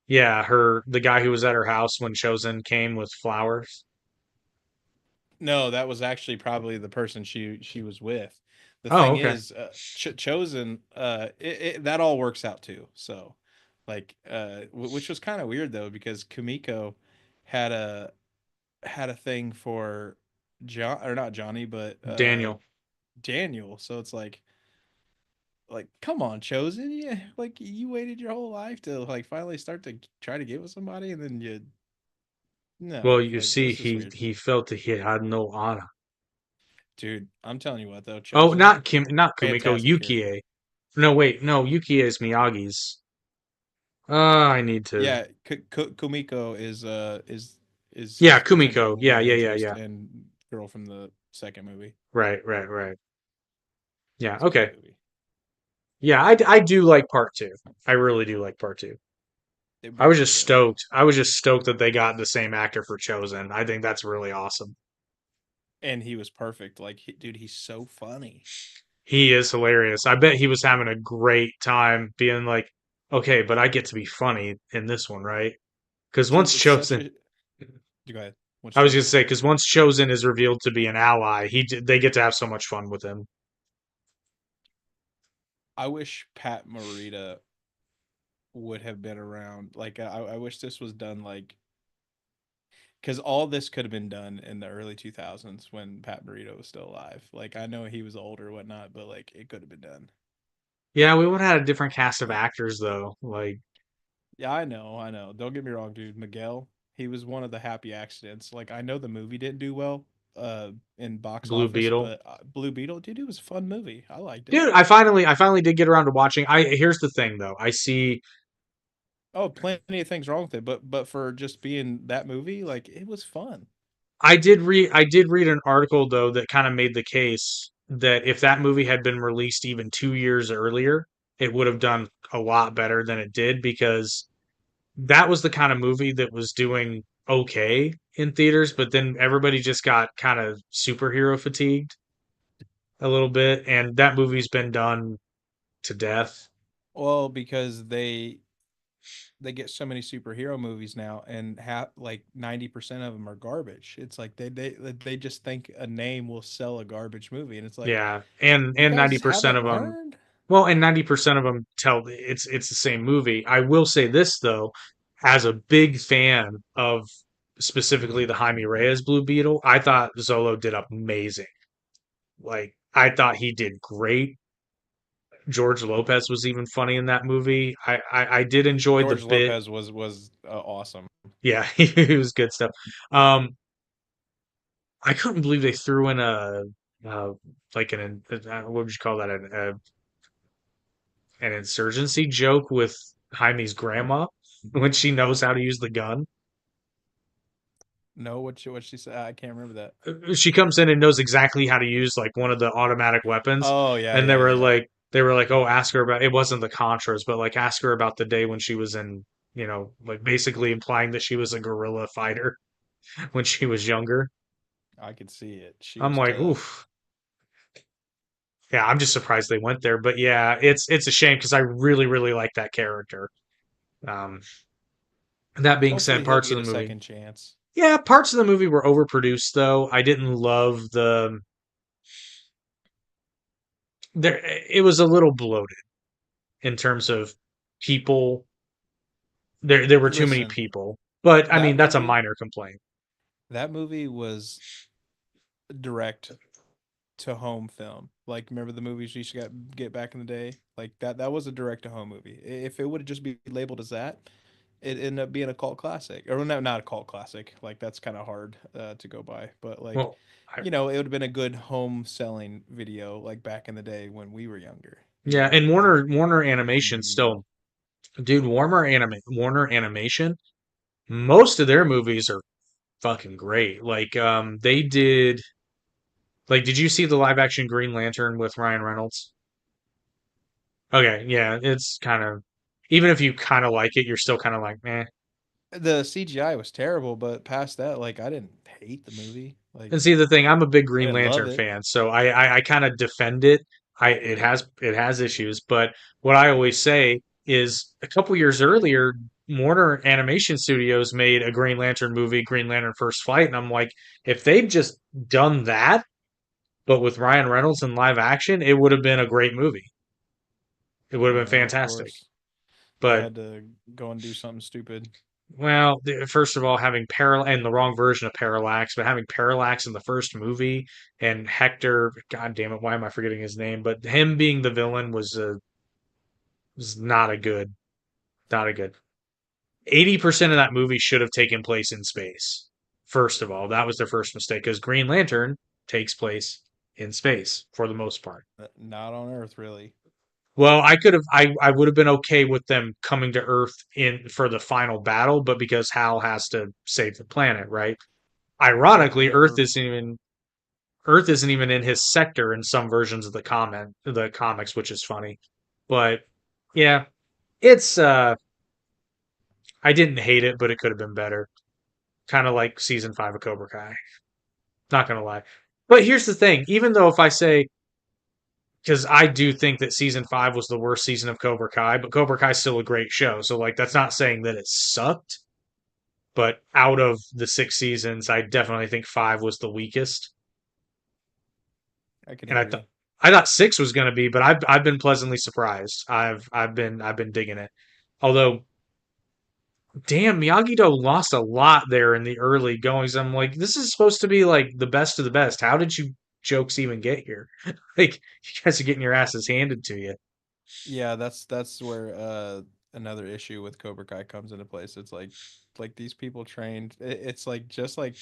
Yeah, the guy who was at her house when Chosen came with flowers. No, that was actually probably the person she was with. The Oh, thing okay. is, chosen, that all works out too. So, like, which was kind of weird though because Kamiko had a thing for John or not Johnny, but Daniel. Daniel. So it's like come on, chosen. Yeah, like you waited your whole life to like finally start to try to get with somebody, and then you Well, no, you like see, that's just he weird, he felt that he had no honor. dude. I'm telling you what though, Oh, chosen, not Kumiko, fantastic character. Yukie. No, wait, no, Yukie is Miyagi's. I need to. Yeah, Kumiko is Yeah, potential Kumiko. Yeah, love yeah, yeah, interest yeah. and girl from the second movie. Right, right, right. Yeah, It's a good okay. movie. Yeah, I do like part two. I really do like part two. They I was both are just good. stoked. I was just stoked that they got the same actor for Chosen. I think that's really awesome. And he was perfect. Like, dude, he's so funny. He is hilarious. I bet he was having a great time being like, okay, but I get to be funny in this one, right? Because Dude, once it's such Chosen, a. Go ahead. What's I was that? gonna say, because once Chosen is revealed to be an ally, they get to have so much fun with him. I wish Pat Morita would have been around. Like, I wish this was done like because all this could have been done in the early 2000s when Pat Morita was still alive. Like, I know he was older or whatnot, but like it could have been done. Yeah, we would have had a different cast of actors though, like Yeah, I know, I know. Don't get me wrong, dude. Miguel, he was one of the happy accidents. Like, I know the movie didn't do well in box Blue office, Beetle. but Blue Beetle, dude, it was a fun movie. I liked it. Dude, I finally did get around to watching. I Here's the thing though. I see Oh, plenty of things wrong with it, but for just being that movie, like it was fun. I did read an article though that kind of made the case that if that movie had been released even 2 years earlier, it would have done a lot better than it did because that was the kind of movie that was doing okay in theaters, but then everybody just got kind of superhero fatigued a little bit, and that movie's been done to death. Well, because they get so many superhero movies now, and have like 90% of them are garbage. It's like they just think a name will sell a garbage movie, and it's like Yeah, and you and guys 90% haven't of them, learned. well, and 90% of them tell it's the same movie. I will say this though, as a big fan of specifically the Jaime Reyes Blue Beetle, I thought Zolo did amazing. Like I thought he did great. George Lopez was even funny in that movie. I did enjoy the George bit. Lopez was awesome. Yeah, he was good stuff. Um, I couldn't believe they threw in uh like what would you call that, an insurgency joke with Jaime's grandma when she knows how to use the gun. No, what she said, I can't remember that. She comes in and knows exactly how to use like one of the automatic weapons, Oh yeah, and yeah, yeah. they were like, oh, ask her about it wasn't the Contras, but like ask her about the day when she was in, like basically implying that she was a guerrilla fighter when she was younger. I could see it. She I'm was like, tough. oof. Yeah, I'm just surprised they went there, but yeah, it's a shame because I really really like that character. Um, that being said, Hopefully he'll parts of get the a movie, second chance. yeah, parts of the movie were overproduced though. I didn't love the there. It was a little bloated in terms of people. There were too many Listen, people, but I that mean that's a movie, minor complaint. that movie was direct to home film. Like, remember the movies you used to get back in the day? Like that was a direct to home movie. If it would have just been labeled as that, it ended up being a cult classic. Or no, not a cult classic. Like, that's kind of hard to go by. But like, Well, I, it would have been a good home selling video like back in the day when we were younger. yeah, and Warner Like a Animation DVD. still, dude. Warner Animation. Most of their movies are fucking great. Like they did. Like, did you see the live action Green Lantern with Ryan Reynolds? Okay, yeah, it's kind of, even if you kind of like it, you're still kind of like, meh. The CGI was terrible, but past that, like, I didn't hate the movie. Like, And see the thing, I'm a big I Green didn't love Lantern it. fan, so I kind of defend it. It has issues, but what I always say is a couple years earlier, Warner Animation Studios made a Green Lantern movie, Green Lantern First Flight, and I'm like, if they'd just done that, but with Ryan Reynolds in live action, it would have been a great movie. It would have been Well, of fantastic. course, they But had to go and do something stupid. well, first of all, having and the wrong version of Parallax, but having Parallax in the first movie and Hector, God damn it, why am I forgetting his name? But him being the villain was not a good, not a good. 80% of that movie should have taken place in space. First of all, that was their first mistake because Green Lantern takes place in space for the most part. Not on Earth, really. Well, I would have been okay with them coming to Earth in for the final battle, but because Hal has to save the planet, right? But Ironically, they're Earth isn't even in his sector in some versions of the comics, which is funny. But yeah, it's I didn't hate it, but it could have been better. Kind of like season 5 of Cobra Kai. Not gonna lie. But here's the thing, even though if I say because I do think that season 5 was the worst season of Cobra Kai, but Cobra Kai is still a great show. So like that's not saying that it sucked, but out of the 6 seasons, I definitely think 5 was the weakest. I can And agree. I thought 6 was going to be, but I've been pleasantly surprised. I've been digging it. Although, damn, Miyagi-Do lost a lot there in the early goings. I'm like, this is supposed to be like the best of the best. How did you jokes even get here? Like, you guys are getting your asses handed to you. Yeah, that's where another issue with Cobra Kai comes into place. It's like these people trained. It's like just like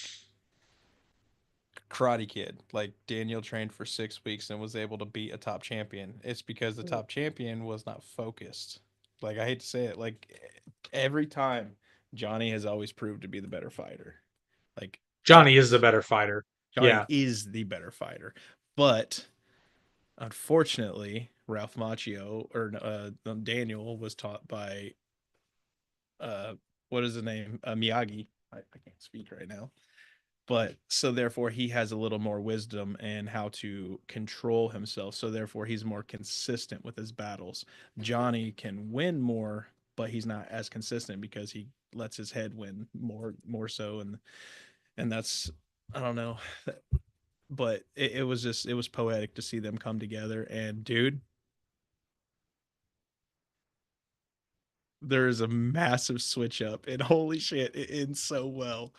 Karate Kid. Like Daniel trained for 6 weeks and was able to beat a top champion. It's because the top champion was not focused. Like I hate to say it, like every time Johnny has always proved to be the better fighter. Like Johnny is the always. better fighter. Johnny Yeah. is the better fighter. But unfortunately, Ralph Macchio or Daniel was taught by uh what is the name? Miyagi. I can't speak right now. But so therefore he has a little more wisdom and how to control himself. So therefore he's more consistent with his battles. Johnny can win more, but he's not as consistent because he lets his head win more so and that's I don't know. But it was just it was poetic to see them come together and dude, there is a massive switch up and holy shit, it ends so well.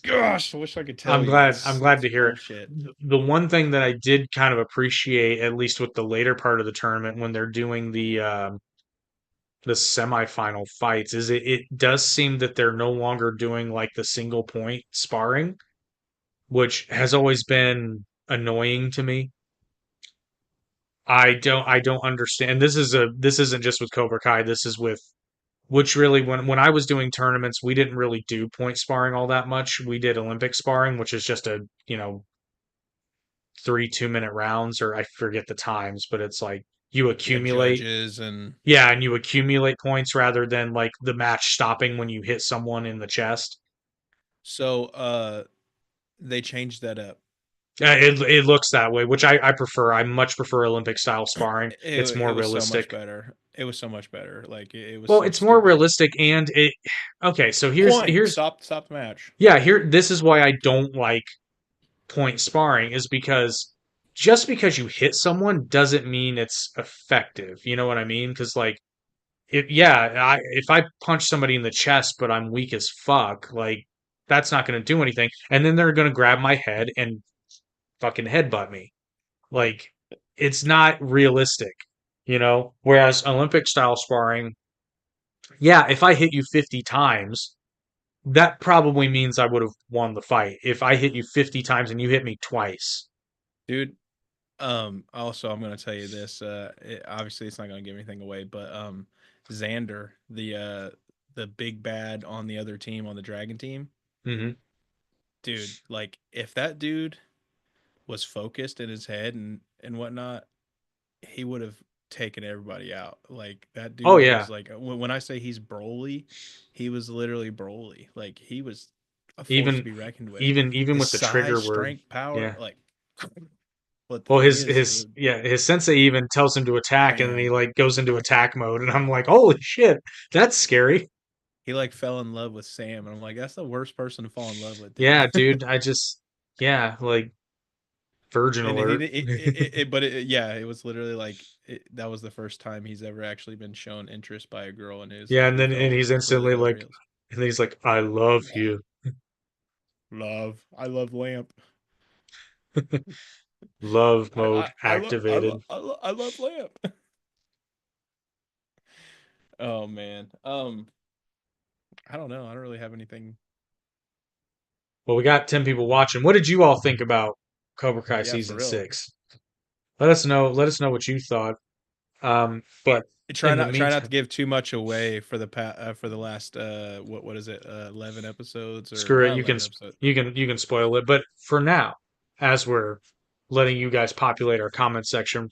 Gosh, I wish I could tell you. I'm glad It's to hear it. bullshit. The one thing that I did kind of appreciate, at least with the later part of the tournament, when they're doing the semifinal fights, is it does seem that they're no longer doing like the single point sparring, which has always been annoying to me. I don't understand. This isn't just with Cobra Kai. This is with which really when I was doing tournaments, we didn't really do point sparring all that much. We did Olympic sparring, which is just a, 3 2-minute rounds, or I forget the times, but it's like you Yeah, accumulate. judges and Yeah, and you accumulate points rather than like the match stopping when you hit someone in the chest. so they changed that up. It looks that way, which I prefer. I much prefer Olympic style sparring. It's It more was so much realistic. better. It was so much better. Like it was Well, so it's more stupid. realistic and it okay, so Point. here's Stop the match. yeah, here this is why I don't like point sparring is because just because you hit someone doesn't mean it's effective. You know what I mean? Because like if I punch somebody in the chest but I'm weak as fuck, like that's not going to do anything. And then they're going to grab my head and fucking headbutt me. Like it's not realistic, you know? Whereas Olympic style sparring, yeah, if I hit you 50 times, that probably means I would have won the fight. If I hit you 50 times and you hit me twice. Dude, also I'm gonna tell you this. Obviously it's not gonna give anything away, but Xander, the big bad on the other team, on the Dragon team, Hmm. dude, like if that dude was focused in his head and whatnot, he would have taken everybody out. Like that Oh dude yeah. was like when I say he's Broly, he was literally Broly. Like he was a force to Even be reckoned with. even His with the trigger size, word. strength, power, Yeah. like but the Well, thing is, his sensei even tells him to attack, and then he man, like goes into attack mode, and I'm like, holy shit, that's scary. he like fell in love with Sam and I'm like that's the worst person to fall in love with, dude. Yeah, dude, yeah, like virgin And he alert. but yeah, it was literally like that was the first time he's ever actually been shown interest by a girl, and it was Yeah, like and he then and fell he's completely instantly for the like, reals. and then he's like, I love you, Love, I love Lamp. love mode activated. I love Lamp. Oh man. I don't know. I don't really have anything. Well, we got 10 people watching. What did you all think about Cobra Kai Yeah, for season real. 6? Let us know. Let us know what you thought. But Try in the not to meantime, give too much away for for the last what is it 11 episodes or screw it. not 11 episodes. You can spoil it. But for now, as we're letting you guys populate our comment section,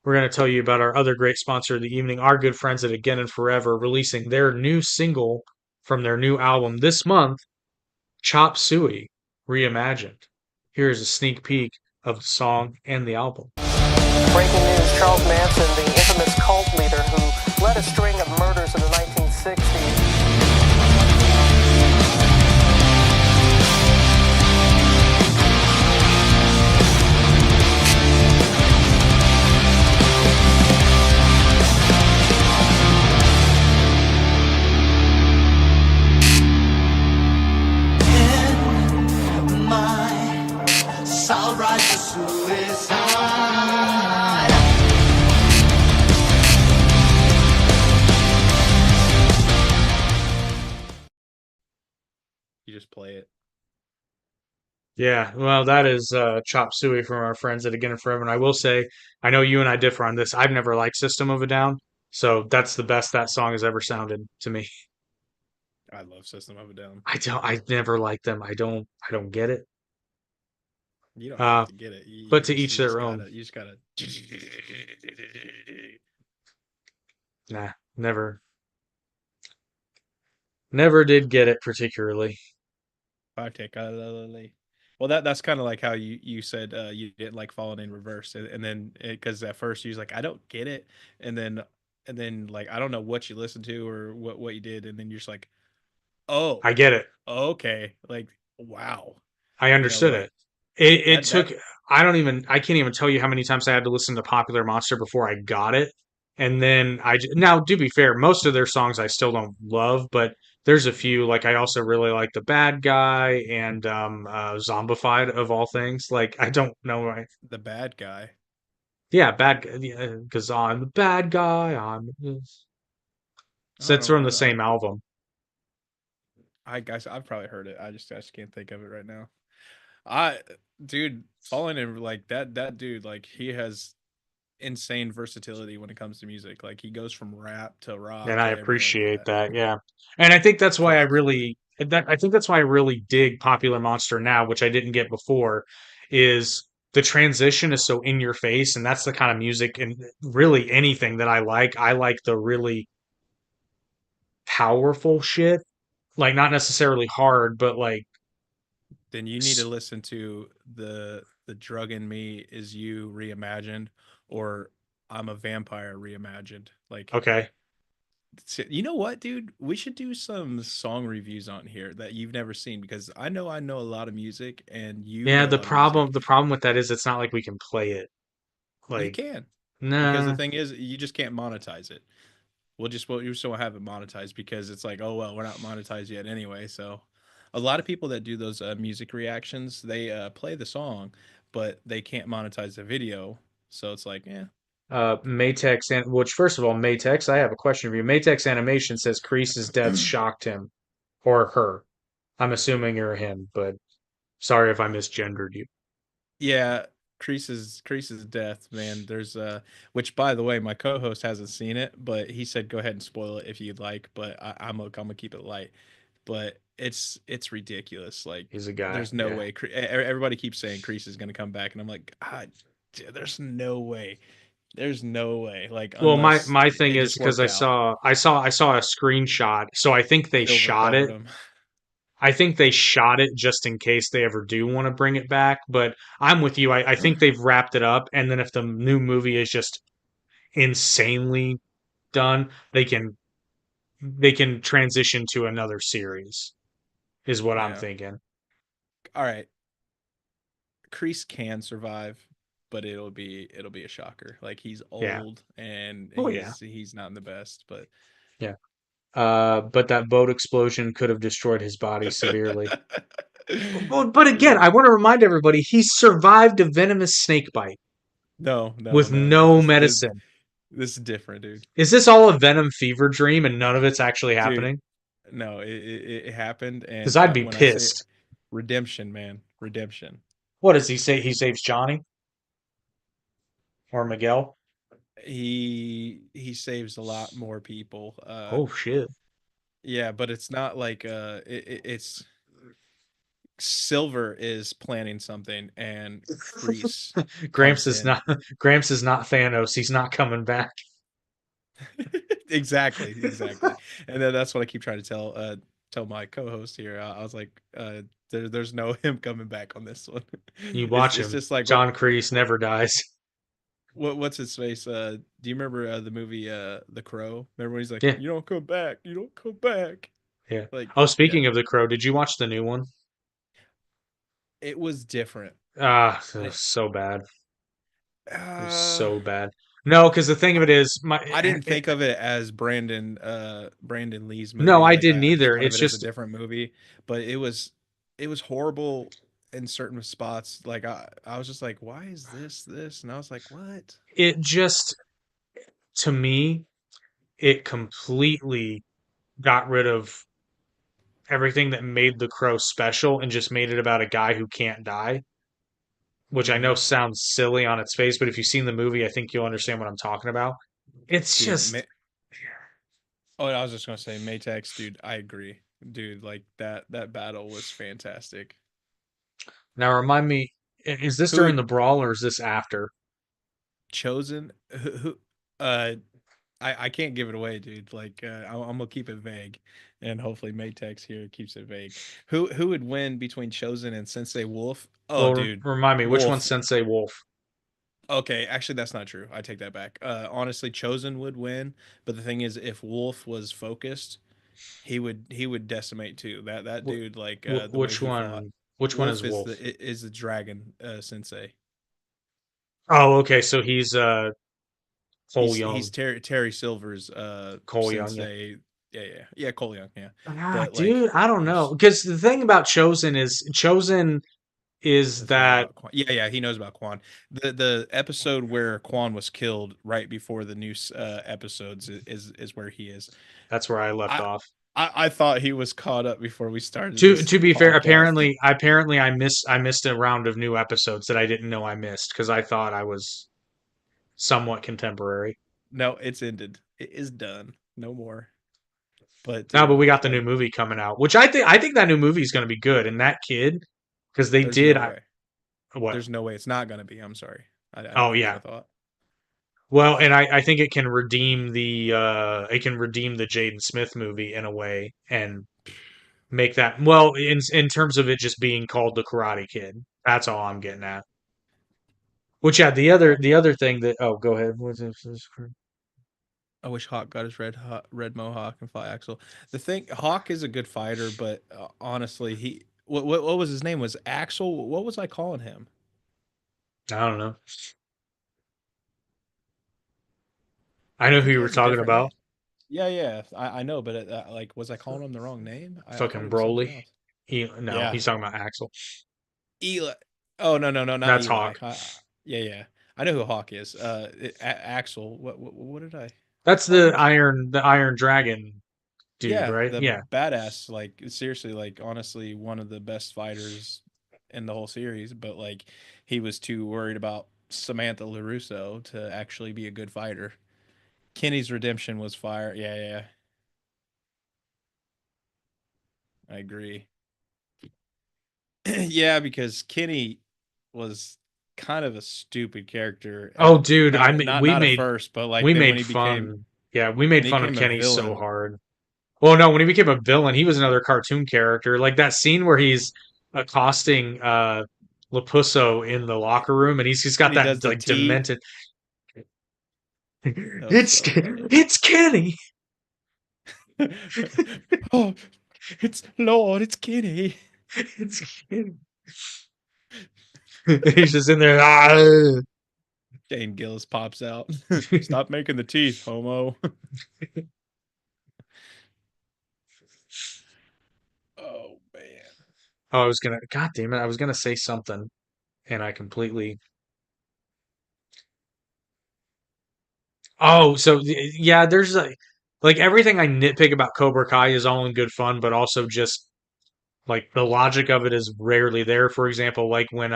we're going to tell you about our other great sponsor of the evening, our good friends at Again and Forever, releasing their new single from their new album this month, Chop Suey Reimagined. Here's a sneak peek of the song and the album. Breaking news, Charles Manson, the infamous cult leader who led a string of murders in the 1960s. I'll ride to suicide. You just play it. Yeah, well, that is Chop Suey from our friends at Again and Forever. And I will say, I know you and I differ on this. I've never liked System of a Down, so that's the best that song has ever sounded to me. I love System of a Down. I never liked them. I don't get it. You don't have Uh, to get it. but to each You their just own. gotta Nah, never did get it particularly. particularly. Well, that's kind of like how you said you didn't like Falling in Reverse, and then because at first you was like I don't get it, and then like I don't know what you listened to or what you did, and then you're just like, oh, I get it. okay, like wow, I understood like it. It that took I can't even tell you how many times I had to listen to Popular Monster before I got it. And then now to be fair, most of their songs I still don't love, but there's a few like I also really like The Bad Guy and Zombified of all things. Like I don't know the bad guy. yeah, bad because I'm the bad guy. I'm this. I So don't it's know. from the same album. I guess I've probably heard it. I just can't think of it right now. I dude, Fallen in like that dude like he has insane versatility when it comes to music. Like he goes from rap to And rock I to everything like appreciate that. that, yeah. And I think that's why Just I think that's why I really dig Popular Monster now, which I didn't get before, is the transition is so in your face, and that's the kind of music and really anything that I like. I like the really powerful shit. Like not necessarily hard, but like then you need to s- listen to the Drug in Me Is You reimagined or I'm a Vampire reimagined. Like okay. you know what, dude? We should do some song reviews on here that you've never seen because I know a lot of music and you Yeah, know a lot of music. the problem with that is it's not like we can play it. You Like, can because the nah. thing is you just can't monetize it. We'll just won't have it monetized because it's like, oh well, we're not monetized yet anyway. So, a lot of people that do those music reactions, they play the song, but they can't monetize the video. So it's like, yeah, Matex and which first of all, Matex, I have a question for you. Matex Animation says Kreese's death shocked him or her. I'm assuming you're him, but sorry if I misgendered you. yeah. Crease's death, man. There's which by the way, my co-host hasn't seen it, but he said go ahead and spoil it if you'd like. But I'm gonna keep it light. But it's ridiculous. Like He's a guy. there's no Yeah. way. Everybody keeps saying Crease is gonna come back, and I'm like, there's no way. There's no way. Like Well, unless my thing it is just because worked out, I saw a screenshot. So I think they it shot overpowered it. him. I think they shot it just in case they ever do want to bring it back. But I'm with you. I think they've wrapped it up. And then if the new movie is just insanely done, they can transition to another series, is what I'm Yeah. thinking. All right. Crease can survive, but it'll be a shocker. Like he's Yeah. old and Oh yeah. he's not in the best, but Yeah. But that boat explosion could have destroyed his body severely. But again, yeah. I want to remind everybody he survived a venomous snake bite with No. no medicine. This is different, dude. Is this all a Venom fever dream and none of it's actually Dude, happening? no, it happened, Because and I'd be when I say pissed. redemption, man, redemption. What does he say? He saves Johnny or Miguel? He saves a lot more people. Oh shit. Yeah, but it's not like it's Silver is planning something and Kreese Gramps comes is in. not Gramps is not Thanos. He's not coming back. Exactly, exactly. And then that's what I keep trying to tell my co-host here. I was like, there's no him coming back on this one. You It's watch it's him. just like John Kreese never dies. what's his face? Do you remember the movie The Crow? Remember when he's like, Yeah, "You don't come back, you don't come back." yeah. Like, Oh, yeah, speaking of The Crow, did you watch the new one? it was different. Ah, it I was didn't. so bad. It was Uh, so bad. No, because the thing I, of it is, I didn't think of it as Brandon Lee's no, movie. I Like didn't I just either. thought of It's it as a just different movie, but it was horrible in certain spots. Like I was just like, why is this? And I was like, what? it just to me, it completely got rid of everything that made The Crow special and just made it about a guy who can't die, which I know Hmm. sounds silly on its face, but if you've seen the movie, I think you'll understand what I'm talking about. It's Dude, just oh, I was just gonna say Maytex, dude. I agree, dude. Like that battle was fantastic. now remind me, is this Who during had the brawl or is this after? chosen? Who uh, I can't give it away, dude. Like I'm gonna keep it vague, and hopefully Maytex here keeps it vague. Who would win between Chosen and Sensei Wolf? Oh, Well, dude, remind me, which one's Wolf. Sensei Wolf? Okay, actually, that's not true. I take that back. Honestly, Chosen would win, but the thing is, if Wolf was focused, he would decimate too. That Wh- dude, like the way which he fought. one? Which one is Wolf is Wolf? the dragon Sensei. Oh, okay, so he's Cole He's Young. Terry Silver's Cole Young, yeah. sensei. Yeah, Cole Young, yeah. Ah, But like dude, I don't know. there's Because the thing about Chosen is doesn't know that about Quan. Yeah, he knows about Quan. The episode where Quan was killed right before the new episodes is where he is. that's where I left I, off. I thought he was caught up before we started To this to be fair, podcast. apparently I missed a round of new episodes that I didn't know I missed because I thought I was somewhat contemporary. No, it's ended. It is done. No more. But Now, but dude, we got the new like movie coming out, which I think that new movie is going to be good. And that kid, because they there's did no way. what? There's no way it's not gonna be. I'm sorry. I Oh never would yeah. have thought. Well, and I think it can redeem the Jaden Smith movie in a way and make that well in terms of it just being called the Karate Kid. That's all I'm getting at. Which yeah, the other thing that oh go ahead. What's this? I wish Hawk got his red mohawk and fought Axel. The thing, Hawk is a good fighter, but honestly, what was his name? Was Axel? What was I calling him? I don't know. I know who He you were has a talking different name. about. Yeah, I know, but like, was I calling him the wrong name? I thought Fucking it was something Broly. else. No, Yeah, he's talking about Axel. Eli. Oh no, not That's Eli. Hawk. Yeah. I know who Hawk is. Axel. What did I That's call him? the Iron Dragon dude, Yeah, right? the Yeah. badass, like seriously, like honestly, one of the best fighters in the whole series, but like he was too worried about Samantha LaRusso to actually be a good fighter. Kenny's redemption was fire. Yeah, I agree. Yeah, because Kenny was kind of a stupid character Oh, at dude, I not made not not at first, but like we then when made he became fun. Yeah, we made when he fun of became a Kenny so villain, hard. Well, no, when he became a villain, he was another cartoon character. Like that scene where he's accosting Lapusso in the locker room, and he's just and got he that does the like T. demented. That was It's so funny. it's Kenny. Oh, it's Lord, it's Kenny. It's Kenny. He's just in there. "Ah." Jane Gillis pops out. Stop making the teeth, homo. Oh man. Oh, I was gonna. God damn it! I was gonna say something, and I completely. Oh, so yeah, there's like everything I nitpick about Cobra Kai is all in good fun, but also just like the logic of it is rarely there. For example, like when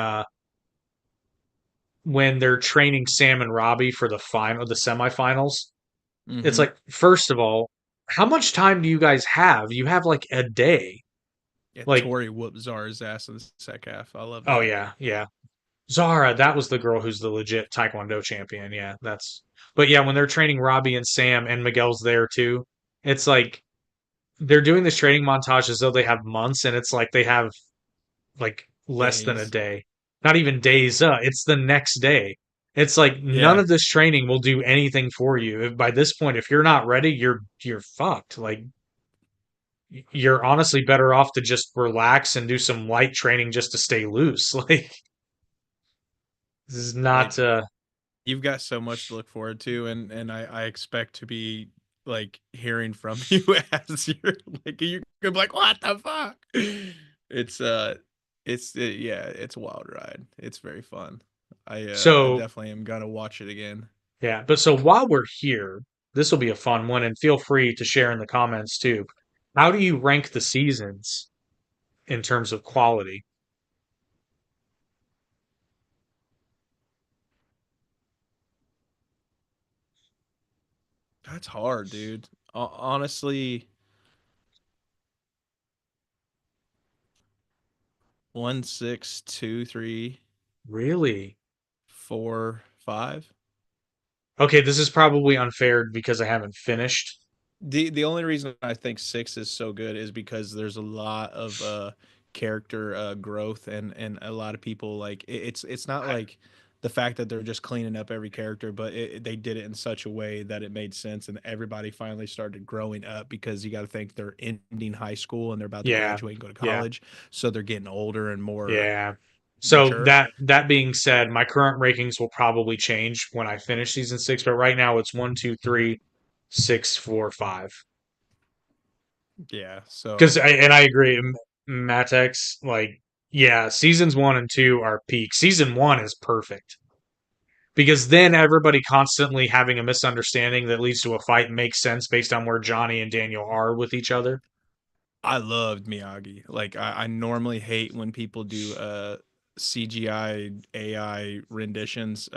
when they're training Sam and Robbie for the semifinals. It's Mm-hmm. like, first of all, how much time do you guys have? You have like a day. Yeah, Like, Tori whooped Zara's ass in the second half. I love oh that. yeah, yeah. Zara, that was the girl who's the legit Taekwondo champion. Yeah, that's. But yeah, when they're training Robbie and Sam and Miguel's there too, it's like they're doing this training montage as though they have months, and it's like they have like less than a Days. day. Not even days. It's the next day. It's like none Yeah. of this training will do anything for you. By this point, if you're not ready, you're fucked. Like you're honestly better off to just relax and do some light training just to stay loose. Like this is Like not you've got so much to look forward to, and I expect to be like hearing from you as you're gonna be like, what the fuck? It's yeah, it's a wild ride. It's very fun. I so definitely am gonna watch it again. yeah, but so while we're here, this will be a fun one and feel free to share in the comments too. How do you rank the seasons in terms of quality? That's hard, dude. Honestly, 1, 6, 2, 3, Really? 4, 5. Okay, this is probably unfair because I haven't finished. The only reason I think 6 is so good is because there's a lot of character growth, and a lot of people like it's not I, like the fact that they're just cleaning up every character, but they did it in such a way that it made sense, and everybody finally started growing up, because you got to think they're ending high school and they're about to yeah, graduate and go to yeah, college, so they're getting older and more yeah. So mature. that being said, my current rankings will probably change when I finish season six, but right now it's one, two, three, six, four, five. Yeah, so Because I agree, Matex, like yeah, seasons one and two are peak. Season one is perfect because then everybody constantly having a misunderstanding that leads to a fight makes sense based on where Johnny and Daniel are with each other. I loved Miyagi. Like I normally hate when people do CGI AI renditions.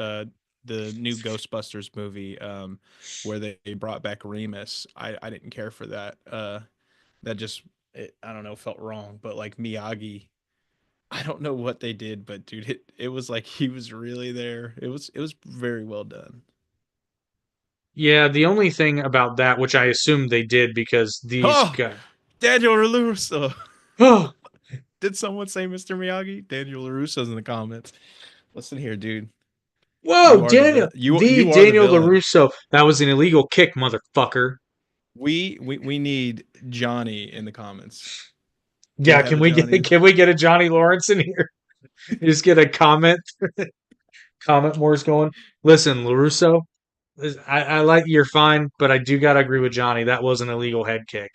The new Ghostbusters movie, where they brought back Remus. I didn't care for that. That just I don't know, felt wrong. But like Miyagi, I don't know what they did, but dude, it was like he was really there. It was very well done. Yeah, the only thing about that, which I assume they did because these Oh, guys. Daniel LaRusso. Oh, Did someone say Mr. Miyagi? Daniel LaRusso's in the comments. Listen here, dude. whoa, You are the Daniel, the you are the Daniel villain. Larusso. That was an illegal kick, motherfucker. We need Johnny in the comments. Do we Yeah, have a Johnny? can we get a Johnny Lawrence in here? Just get a comment more's going. Listen, Larusso, I like you're fine, but I do gotta agree with Johnny. That was an illegal head kick.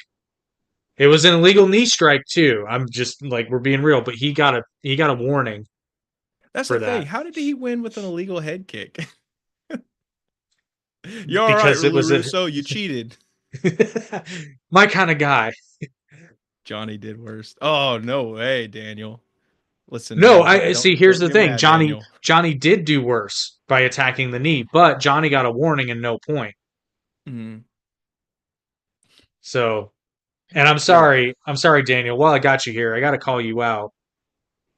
It was an illegal knee strike too. I'm just like we're being real, but he got a warning That's the for thing. that How did he win with an illegal head kick? You're all right, because it was a LaRusso. You cheated. my kind of guy. Johnny did worse. Oh no way, Daniel. Listen, No, man. I see. Here's Don't the get thing, mad, Daniel. Johnny did do worse by attacking the knee, but Johnny got a warning and no point. Mhm. So, and Yeah. I'm sorry, Daniel. While I got you here, I got to call you out.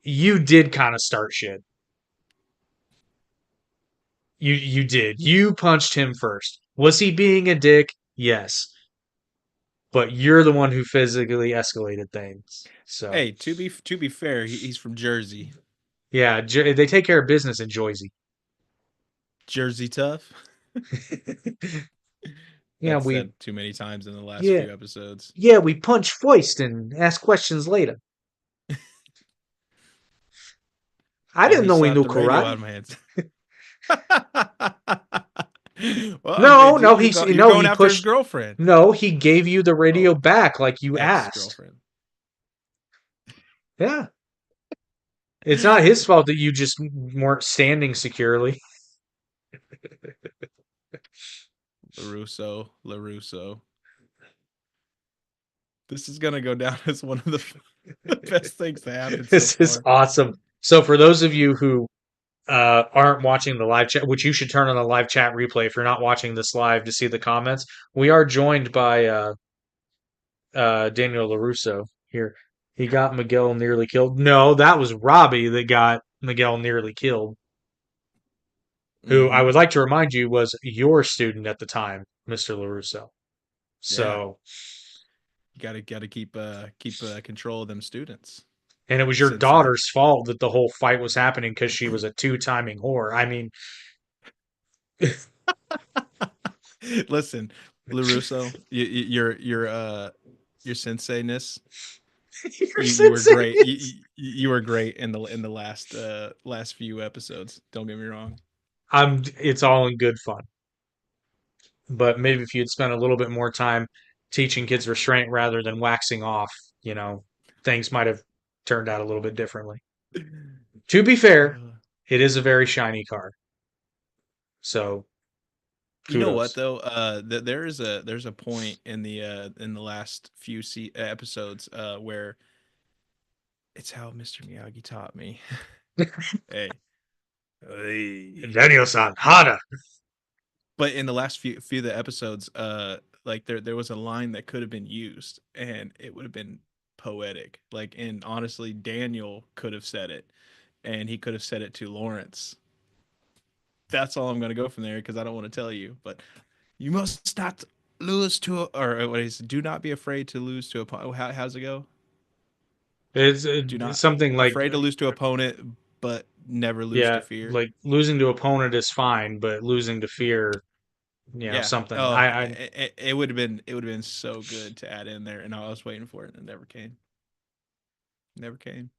You did kind of start shit. You did. You punched him first. Was he being a dick? Yes, but you're the one who physically escalated things. So, Hey, to be fair, he's from Jersey. yeah, they take care of business in Jersey. Jersey tough. Yeah, That's we said too many times in the last yeah few episodes. yeah we punch first and ask questions later. I Oh, didn't he know he slapped knew the radio out karate. of my hands. Well, I No, mean, no, you're no, going he after his pushed. girlfriend. No, he gave you the radio Oh, back like you asked. ex-girlfriend. Yeah, it's not his fault that you just weren't standing securely. LaRusso. This is gonna go down as one of the best things that happened so This is far. awesome. So for those of you who aren't watching the live chat, which you should turn on the live chat replay if you're not watching this live to see the comments. We are joined by Daniel LaRusso here. He got Miguel nearly killed. No, that was Robbie that got Miguel nearly killed, who I Mm-hmm. would like to remind you was your student at the time, Mr. LaRusso. Yeah, So, you gotta keep control of them students, and it was your Sensei. daughter's fault that the whole fight was happening because she was a two-timing whore. I mean, Listen, Larusso, your sensei-ness, your you were sensei. great. You were great in the last few episodes. Don't get me wrong. It's all in good fun. But maybe if you'd spent a little bit more time teaching kids restraint rather than waxing off, you know, things might have turned out a little bit differently. To be fair, it is a very shiny car. So You know what kudos. though? There's a point in the last few episodes where it's how Mr. Miyagi taught me. Hey, hey. Daniel-san, Hana. But in the last few of the episodes, like there was a line that could have been used, and it would have been poetic. Like, and honestly, Daniel could have said it, and he could have said it to Lawrence. That's all I'm gonna go from there because I don't want to tell you. But you must not lose to, or what is? Do not be afraid to lose to a. How's it go? It's Do not something like, afraid to lose to opponent, but never lose to yeah, fear. like losing to opponent is fine, but losing to fear, Yeah. something. Oh, I it would have been so good to add in there, and I was waiting for it, and it never came. Never came.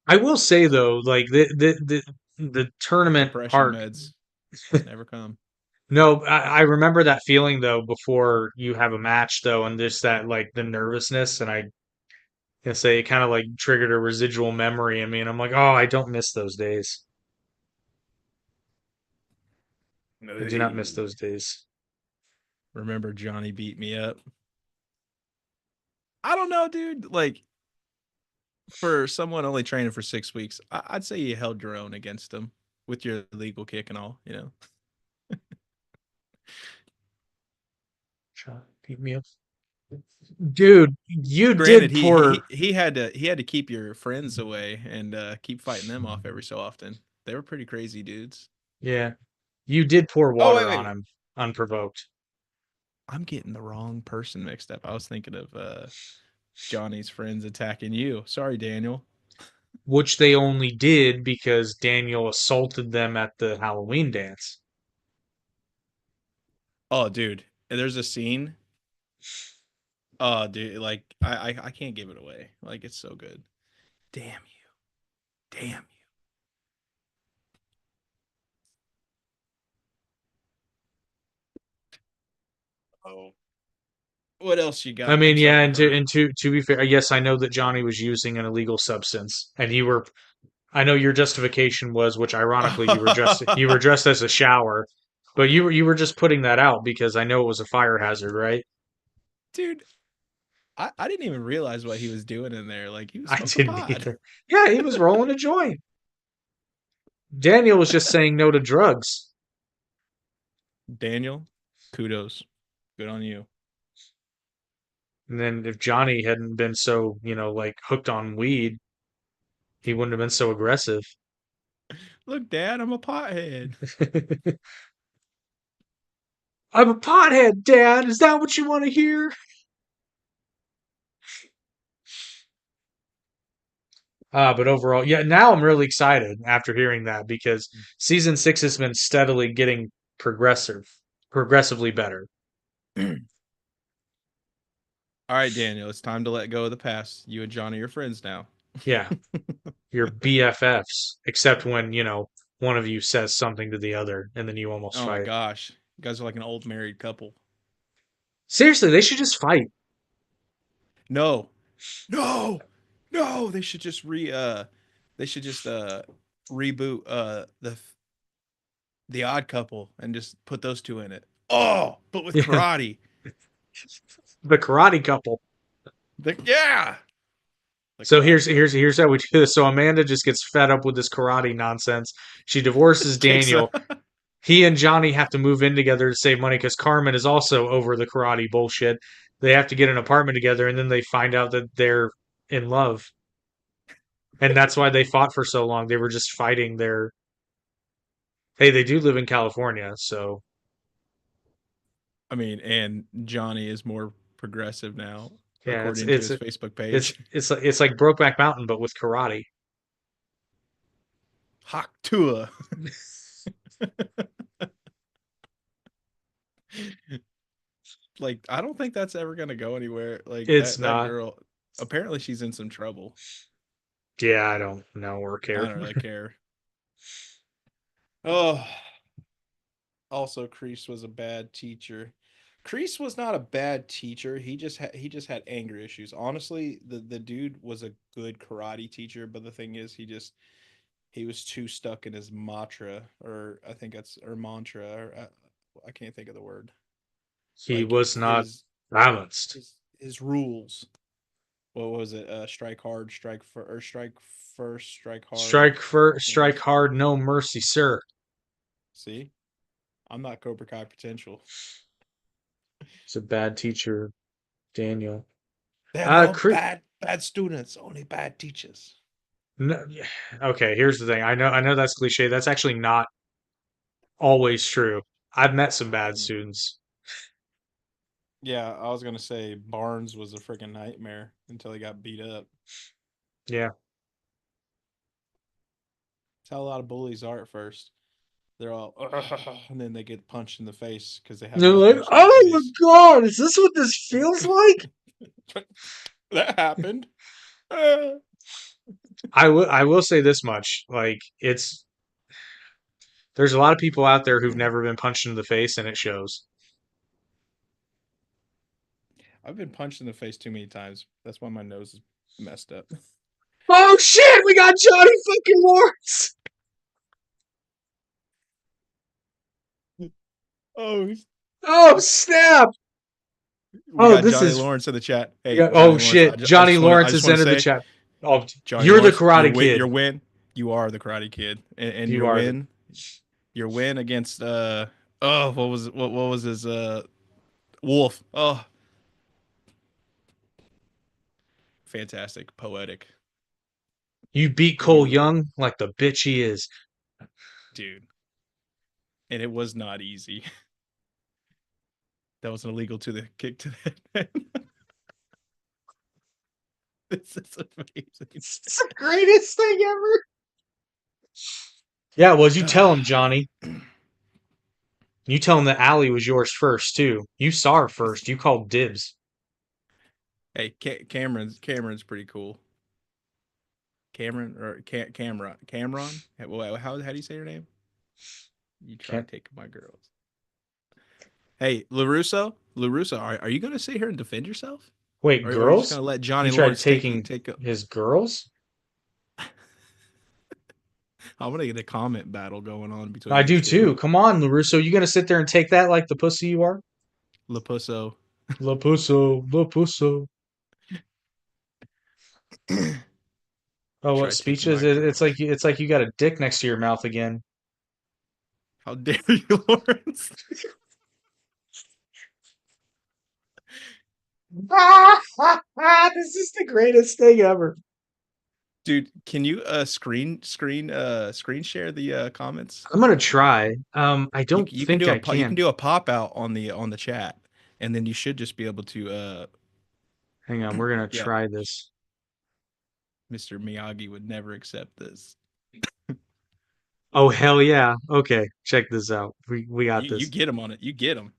I will say though, like the tournament Depression arc. meds never come. No, I remember that feeling though before you have a match though, and just that like the nervousness, and I can say it kind of like triggered a residual memory in me, and I'm like, oh, I don't miss those days. I do not miss those days. Remember Johnny beat me up? I don't know, dude. Like for someone only training for 6 weeks, I'd say you held your own against him with your legal kick and all. You know. Beat me up, dude. You Granted, did poor. he had to keep your friends away and keep fighting them off every so often. They were pretty crazy dudes. Yeah, you did pour Oh water on wait. him unprovoked, I'm getting the wrong person mixed up. I was thinking of Johnny's friends attacking you. Sorry, Daniel. which they only did because Daniel assaulted them at the Halloween dance. Oh, dude, there's a scene. Oh, dude, like I can't give it away. Like it's so good. Damn you, damn you. Oh, what else you I got mean, yeah, concerning and to her? and to be fair, yes, I know that Johnny was using an illegal substance, and you were. I know your justification was, which ironically you were dressed as a shower, but you were just putting that out because I know it was a fire hazard, right? Dude, I didn't even realize what he was doing in there. Like he was I smoking didn't pot. either. Yeah, he was rolling a joint. Daniel was just saying no to drugs. Daniel, kudos, good on you. And then if Johnny hadn't been so, like hooked on weed, he wouldn't have been so aggressive. Look, Dad, I'm a pothead. I'm a pothead, Dad. Is that what you want to hear? But overall, yeah, now I'm really excited after hearing that because season 6 has been steadily getting progressively better. All right, Daniel, it's time to let go of the past. You and Johnny are friends now. Yeah, you're BFFs, except when, one of you says something to the other and then you almost Oh my fight. gosh, you guys are like an old married couple. Seriously, they should just fight. No, no, no. They should just reboot the Odd Couple and just put those two in it. Oh, but with Yeah, karate. the karate couple. Yeah, The So karate guy here's how we do this. So Amanda just gets fed up with this karate nonsense. She divorces kicks Daniel. up. He and Johnny have to move in together to save money because Carmen is also over the karate bullshit. They have to get an apartment together, and then they find out that they're in love, and that's why they fought for so long. They were just fighting their. Hey, they do live in California, so I mean, and Johnny is more progressive now, yeah, according to his Facebook page. it's like Brokeback Mountain, but with karate. Hak Tua. Like, I don't think that's ever gonna go anywhere. Like It's that not. girl. Apparently, she's in some trouble. Yeah, I don't know or I care. don't really care. Oh, also, Kreese was a bad teacher. Kreese was not a bad teacher. He just had anger issues. Honestly, the dude was a good karate teacher, but the thing is, he was too stuck in his mantra, or I think that's or mantra, or I can't think of the word. He Like was not balanced. his rules. What was it? Strike hard, or strike first, strike hard. Strike first, I think strike it's hard, no mercy, sir. see. I'm not Cobra Kai potential. He's a bad teacher, Daniel. They're no Cre- bad students, only bad teachers. no, yeah, okay, here's the thing. I know that's cliche. That's actually not always true. I've met some bad Mm. students. Yeah, I was gonna say Barnes was a freaking nightmare until he got beat up. Yeah. That's how a lot of bullies are at first. They're all, and then they get punched in the face because they haven't They're been like, punched in the oh my face. god, is this what this feels like? That happened. Uh, I will say this much. Like, there's a lot of people out there who've never been punched in the face, and it shows. I've been punched in the face too many times. That's why my nose is messed up. Oh shit, we got Johnny fucking Lawrence! Oh, Oh snap! we Oh, got this Johnny is Lawrence in the chat. Hey, yeah. Oh Johnny Lawrence, shit, Johnny I Lawrence just has want to entered the say, chat. Oh, Johnny you're the Lawrence, Karate Kid. your win, you are the Karate Kid, and You are the. your win against oh, what was his Wolf. Oh, fantastic, poetic. You beat Cole You Young like the bitch he is. dude, and it was not easy. That was illegal to the kick to the head. This is amazing. It's the greatest thing ever. Yeah, well, you tell him, Johnny. You tell him that Allie was yours first too. You saw her first. You called dibs. Hey, Cameron's pretty cool. Cameron or Cameron. How do you say your name? You try Can't taking my girls. Hey, Larusso, are you gonna sit here and defend yourself, wait, or are you just girls? gonna let You Johnny tried Lawrence taking take? his girls? I'm gonna get a comment battle going on between I do these two. too. Come on, LaRusso. You gonna sit there and take that like the pussy you are? Lapusso. La Pusso, La Pusso. Oh, what Try taking speeches? my girls. It's like you got a dick next to your mouth again. How dare you, Lawrence? This is the greatest thing ever. Dude, can you screen share the comments? I'm gonna try. I don't You can think do I you can can. do a pop out on the chat, and then you should just be able to Hang on, we're gonna yeah, try this. Mr. Miyagi would never accept this. Oh hell yeah. Okay, check this out. We got You this. get him on it. You get him.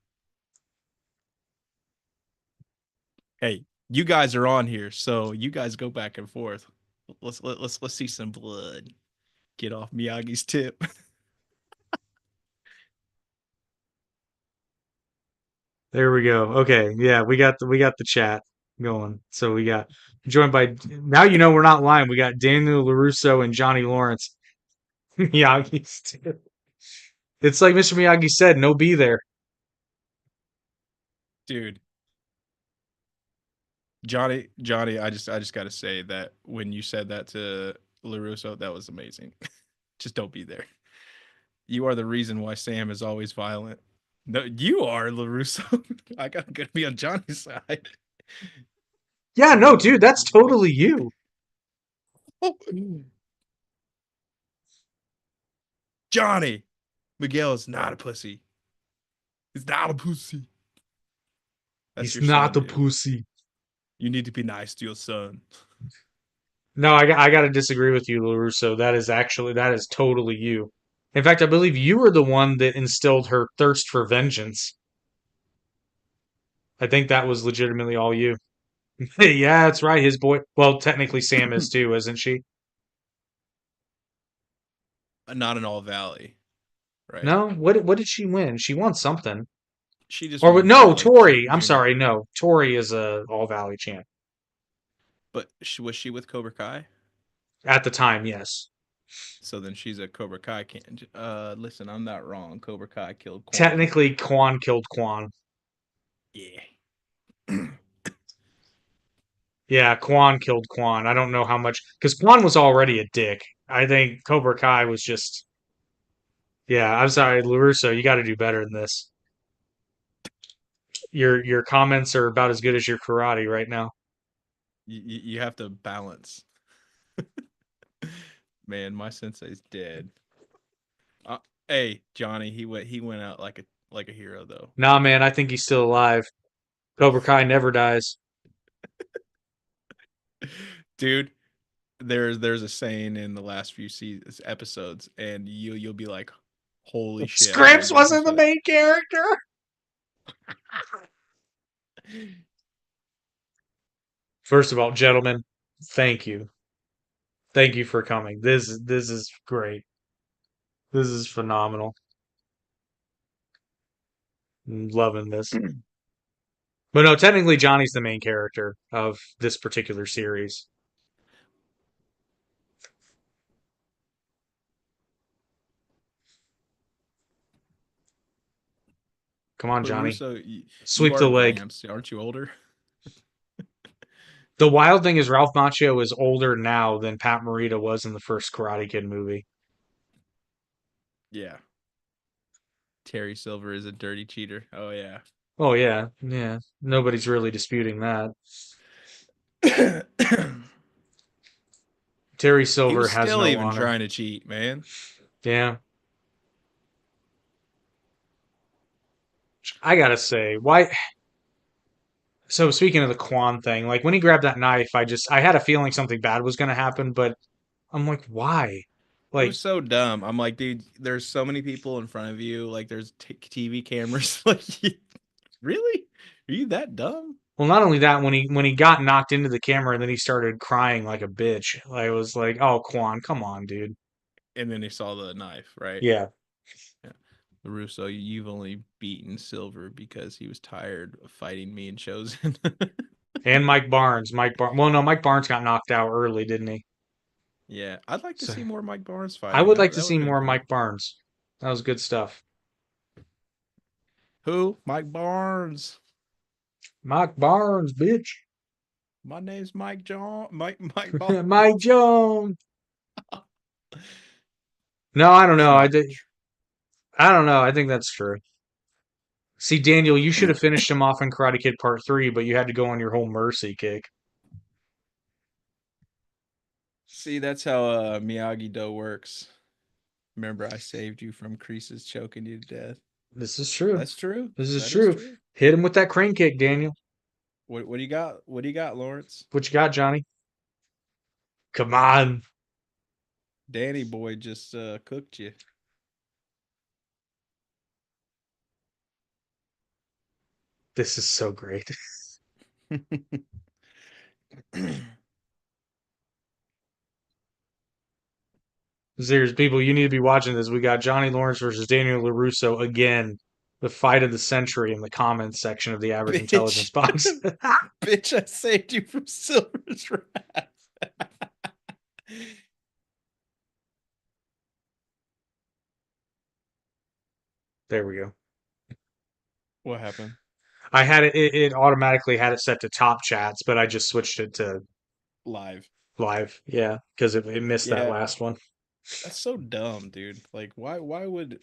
Hey, you guys are on here, so you guys go back and forth. Let's see some blood. Get off Miyagi's tip. There we go. Okay, yeah, we got the chat going. So we got joined by now you know we're not lying. We got Daniel LaRusso and Johnny Lawrence. Miyagi's too. It's like Mr. Miyagi said, no be there. Dude, Johnny, I just got to say that when you said that to LaRusso, that was amazing. Just don't be there. You are the reason why Sam is always violent. No, you are LaRusso. I got to be on Johnny's side. Yeah, no, dude, that's Oh. totally you. Johnny, Miguel is not a pussy. He's not a pussy. That's He's your not son, a dude. pussy. You need to be nice to your son. No, I got to disagree with you, LaRusso. That is totally you. In fact, I believe you were the one that instilled her thirst for vengeance. I think that was legitimately all you. Yeah, that's right. His boy. Well, technically Sam is too, isn't she? Not in All Valley, right? No. What did she win? She won something. She just Or won no, Valley Tori. I'm Junior. sorry. No, Tori is a All Valley champ But was she with Cobra Kai? at the time. Yes. So then she's a Cobra Kai can. Listen, I'm not wrong. Cobra Kai killed Quan. Technically, Quan killed Quan. Yeah. Yeah, Quan killed Quan. I don't know how much because Quan was already a dick. I think Cobra Kai was just. Yeah, I'm sorry, Larusso. You got to do better than this. Your comments are about as good as your karate right now. You have to balance. Man, my sensei's dead. Uh, hey, Johnny, he went out like a hero though. Nah, man, I think he's still alive. Cobra Kai never dies. Dude, there's a saying in the last few episodes, and you'll be like, "Holy shit, I Scripps didn't know he wasn't the said main character. it." First of all, gentlemen, thank you. Thank you for coming. This is great. This is phenomenal. I'm loving this. But no, technically Johnny's the main character of this particular series. Come on, Johnny. Larusso, you Sweep are the leg. advanced, aren't you? Older? The wild thing is Ralph Macchio is older now than Pat Morita was in the first Karate Kid movie. Yeah. Terry Silver is a dirty cheater. Oh yeah. Oh yeah, yeah. Nobody's really disputing that. Terry He Silver was has still no even honor. trying to cheat, man. Yeah. I gotta say, why so speaking of the Quan thing, like when he grabbed that knife, I had a feeling something bad was gonna happen, but I'm like, why? It was Like, so dumb. I'm like, dude, there's so many people in front of you. Like, there's TV cameras. Like, really? Are you that dumb? well, not only that, when he got knocked into the camera and then he started crying like a bitch, I was like, oh, Quan, come on, dude. And then he saw the knife, right? Yeah. Yeah. Russo, you've only beaten Silver because he was tired of fighting me and Chosen. And Mike Barnes. Well, no, Mike Barnes got knocked out early, didn't he? Yeah, I'd like to So see more Mike Barnes I fighting. would That like would- to that would see have been more cool. Mike Barnes. That was good stuff. Who? Mike Barnes. Mike Barnes, bitch. My name's Mike John. Mike Barnes. Mike Jones. No, I don't It's know. not. I don't know. I think that's true. See, Daniel, you should have finished him off in Karate Kid Part 3, but you had to go on your whole mercy kick. See, that's how Miyagi Do works. Remember, I saved you from creases choking you to death. This is true. That's true. This is That is true. true. Hit him with that crane kick, Daniel. What do you got? What do you got, Lawrence? What you got, Johnny? Come on. Danny boy just cooked you. This is so great. Serious people, you need to be watching this. We got Johnny Lawrence versus Daniel LaRusso again. The fight of the century in the comments section of the average intelligence Bitch. box. Bitch, I saved you from Silver's wrath. There we go. What happened? I had it automatically had it set to top chats, but I just switched it to Live. live. Yeah, because it missed that Yeah, last one. that's so dumb, dude. Like, why would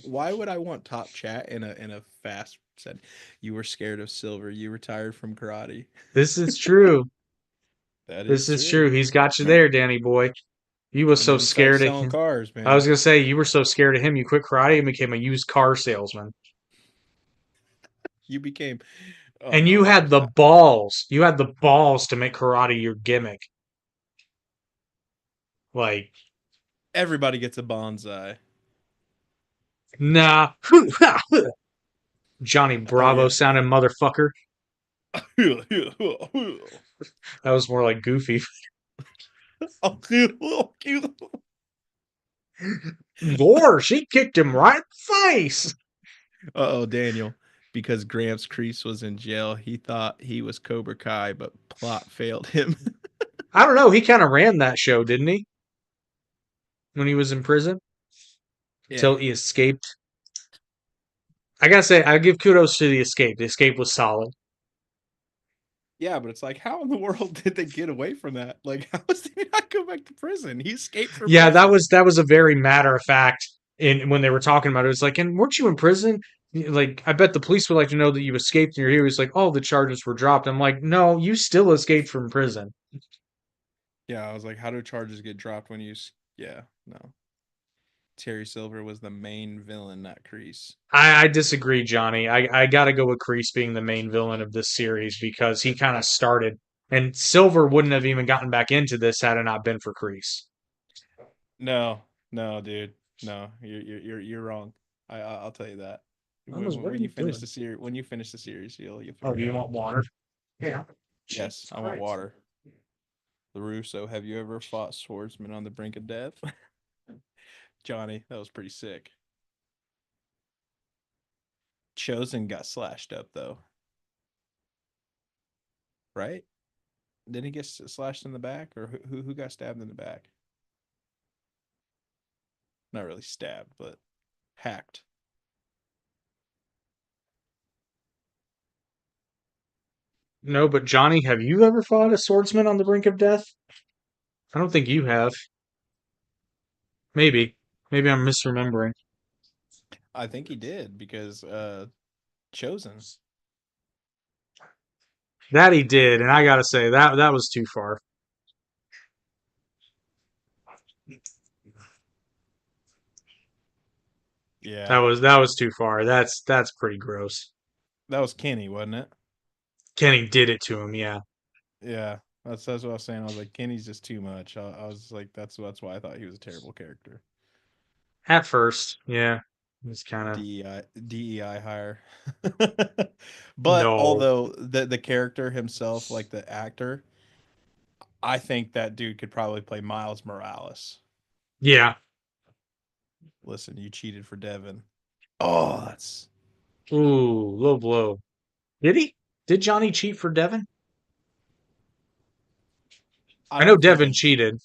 why would I want top chat in a fast said you were scared of silver, you retired from karate. This is true. That This is is true. true. He's got you there, Danny boy. You was And so then he started scared of selling him. cars, I was man. gonna say you were so scared of him, you quit karate and became a used car salesman. You became oh And no, you that had was the not balls. You had the balls to make karate your gimmick. Like, everybody gets a bonsai. nah. Johnny Oh Bravo yeah. sounding motherfucker. That was more like Goofy. Lord, she kicked him right in the face. Uh-oh, Daniel. Because Gramps Crease was in jail, he thought he was Cobra Kai, but plot failed him. I don't know. He kind of ran that show, didn't he? When he was in prison Yeah. till he escaped. I gotta say, I give kudos to the escape. The escape was solid. Yeah, but it's like, how in the world did they get away from that? Like, how does he not go back to prison? He escaped from Yeah, prison. that was a very matter of fact. In when they were talking about it, it's like, and weren't you in prison? Like, I bet the police would like to know that you escaped and you're here. He's like, oh, the charges were dropped. I'm like, no, you still escaped from prison. Yeah, I was like, how do charges get dropped when you? Yeah, no. Terry Silver was the main villain, not Crease. I disagree, Johnny. I gotta go with Kreese being the main villain of this series because he kind of started, and Silver wouldn't have even gotten back into this had it not been for Kreese. No, no, dude, no, you're wrong. I'll tell you that. Thomas, what are When you you finish doing? the series, when you finish the series, you'll Oh, figure do it you out. want water? Yeah. Yes, Jesus I want Christ. water. LaRusso, have you ever fought swordsman on the brink of death? Johnny, that was pretty sick. Chosen got slashed up though, right? Didn't he get slashed in the back, or who got stabbed in the back? Not really stabbed, but hacked. No, but Johnny, have you ever fought a swordsman on the brink of death? I don't think you have. Maybe. Maybe I'm misremembering. I think he did because Chosen. That he did, and I gotta say that was too far. Yeah, That was too far. That's pretty gross. that was Kenny, wasn't it? Kenny did it to him, yeah. Yeah, that's what I was saying. I was like, Kenny's just too much. I was like, that's why I thought he was a terrible character. At first, yeah. It's kind of DEI hire. But no. although the character himself, like the actor, I think that dude could probably play Miles Morales. Yeah. Listen, you cheated for Devin. Oh, that's Ooh, low blow. Did he? Did Johnny cheat for Devin? I I know don't think Devin it. cheated.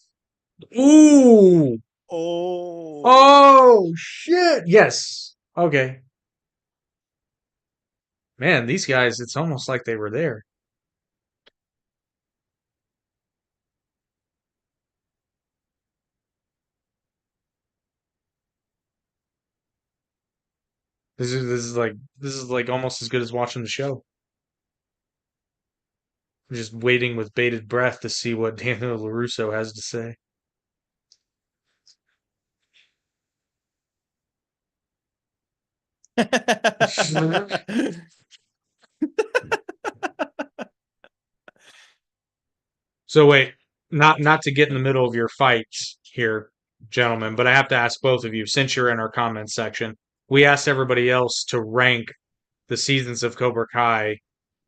Ooh. Oh, Oh shit. Yes. Okay. Man, these guys, it's almost like they were there. This is like almost as good as watching the show. I'm just waiting with bated breath to see what Daniel LaRusso has to say. So wait, not to get in the middle of your fights here, gentlemen, but I have to ask both of you, since you're in our comments section, we asked everybody else to rank the seasons of Cobra Kai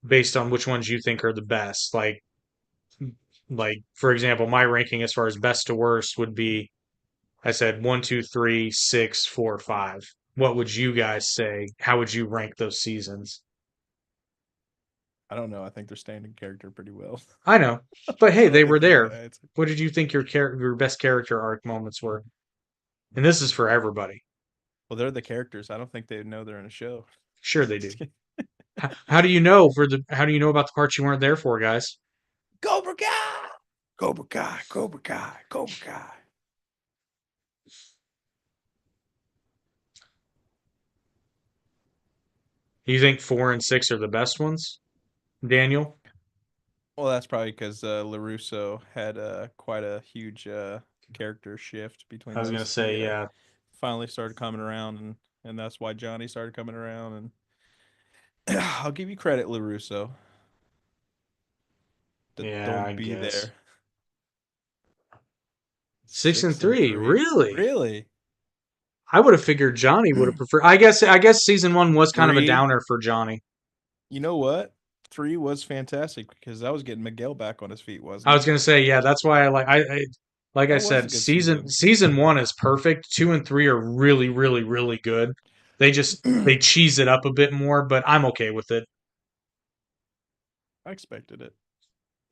based on which ones you think are the best. Like for example, my ranking as far as best to worst would be I said one, two, three, six, four, five. What would you guys say? How would you rank those seasons? I don't know. I think they're staying in character pretty well. I know, but I hey, don't they were think there. it's What did you think your best character arc moments were? And this is for everybody. well, they're the characters. I don't think they know they're in a show. Sure, they do. How do you know how do you know about the parts you weren't there for, guys? Cobra Kai, Cobra Kai, Cobra Kai, Cobra Kai. You think 4 and 6 are the best ones, Daniel? Well, that's probably because LaRusso had quite a huge character shift I between was gonna those three. say, yeah, Finally started coming around, and that's why Johnny started coming around. And I'll give you credit, LaRusso. yeah, I Don't be guess there. 6 and 6 and 3. 3, really? Really? I would have figured Johnny would have preferred. I guess season 1 was kind of a 3. downer for Johnny. You know what? 3 was fantastic because that was getting Miguel back on his feet, I wasn't it? was gonna say, yeah, that's why like I That was a said, good season season. season 1 is perfect. 2 and 3 are really, really, really good. They cheese it up a bit more, but I'm okay with it. I expected it.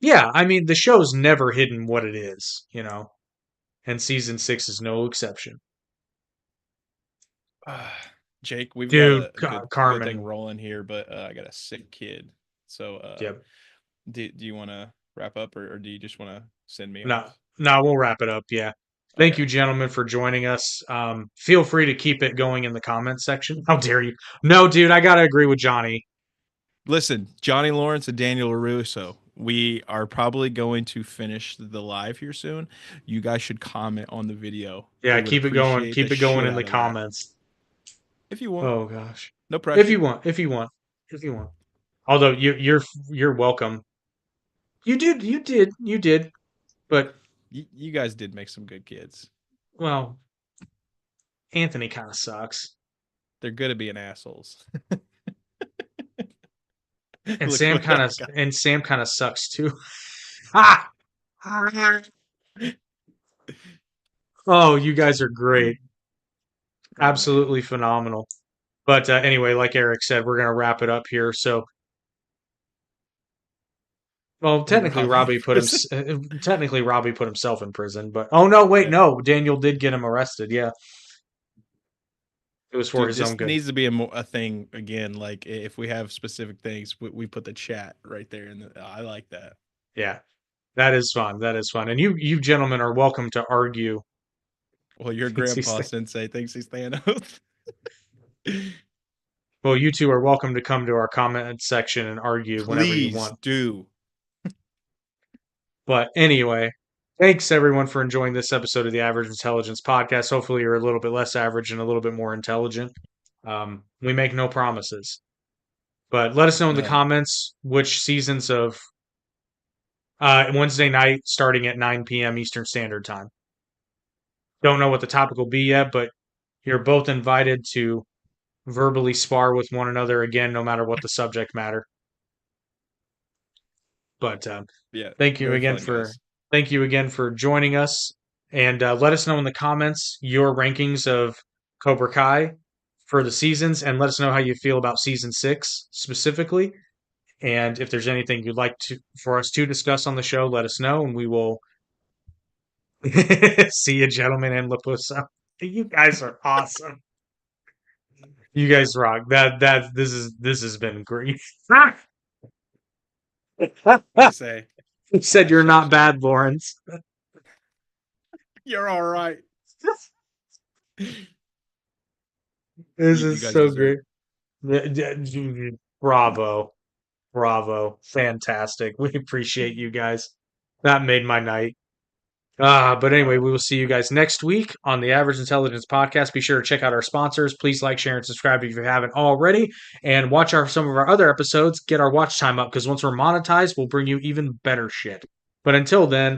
Yeah, I mean the show's never hidden what it is, and season 6 is no exception. Jake, we've got Dude, a good thing Carmen, rolling here, but I got a sick kid. So yep. do you want to wrap up, or do you just want to send me No, off? no, we'll wrap it up. Yeah. Thank Okay. you, gentlemen, for joining us. Feel free to keep it going in the comments section. How dare you? No, dude, I gotta agree with Johnny. Listen, Johnny Lawrence and Daniel Russo. We are probably going to finish the live here soon. You guys should comment on the video. I Yeah, would keep it going. appreciate the Keep it going shit in the out of that. comments. If you want. Oh gosh. No If you pressure. want, if you want, if you want. Although you're welcome. You did. But You guys did make some good kids. well, Anthony kind of sucks, They're good at being assholes. and Look Sam what kind I of got. and Sam kind of sucks too. Ah! Oh, you guys are great. Oh man. Absolutely phenomenal. But anyway, like Eric said, we're gonna wrap it up here. So, well, Is Robbie in prison? technically Robbie put himself in prison. But oh no, wait, Yeah. no, Daniel did get him arrested. Yeah, it was for Dude, his own this good. needs to be a thing again. Like if we have specific things, we put the chat right there. I like that. Yeah, that is fun. That is fun. And you gentlemen are welcome to argue. Well, your Thinks he's grandpa sensei thinks he's Thanos. Well, you two are welcome to come to our comment section and argue whenever you Please want. do. But anyway, thanks everyone for enjoying this episode of the Average Intelligence Podcast. Hopefully, you're a little bit less average and a little bit more intelligent. We make no promises, but let us know in the None. comments which seasons of Wednesday night starting at 9 p.m. Eastern Standard Time. Don't know what the topic will be yet, but you're both invited to verbally spar with one another again, no matter what the subject matter. But Yeah. thank you Very again fun, for guys. thank you again for joining us, and let us know in the comments your rankings of Cobra Kai for the seasons, and let us know how you feel about season 6 specifically. And if there's anything you'd like for us to discuss on the show, let us know, and we will see you, gentlemen, and Lapusa. You guys are awesome. You guys rock. This has been great. They say, You said you're not Shasha. bad, Lawrence. You're all right. This You is guys so deserve great. it. Bravo. Bravo. Fantastic. We appreciate you guys. That made my night. But All anyway, right. we will see you guys next week on the Average Intelligence Podcast. Be sure to check out our sponsors. Please like, share, and subscribe if you haven't already. And watch some of our other episodes. Get our watch time up because once we're monetized, we'll bring you even better shit. But until then,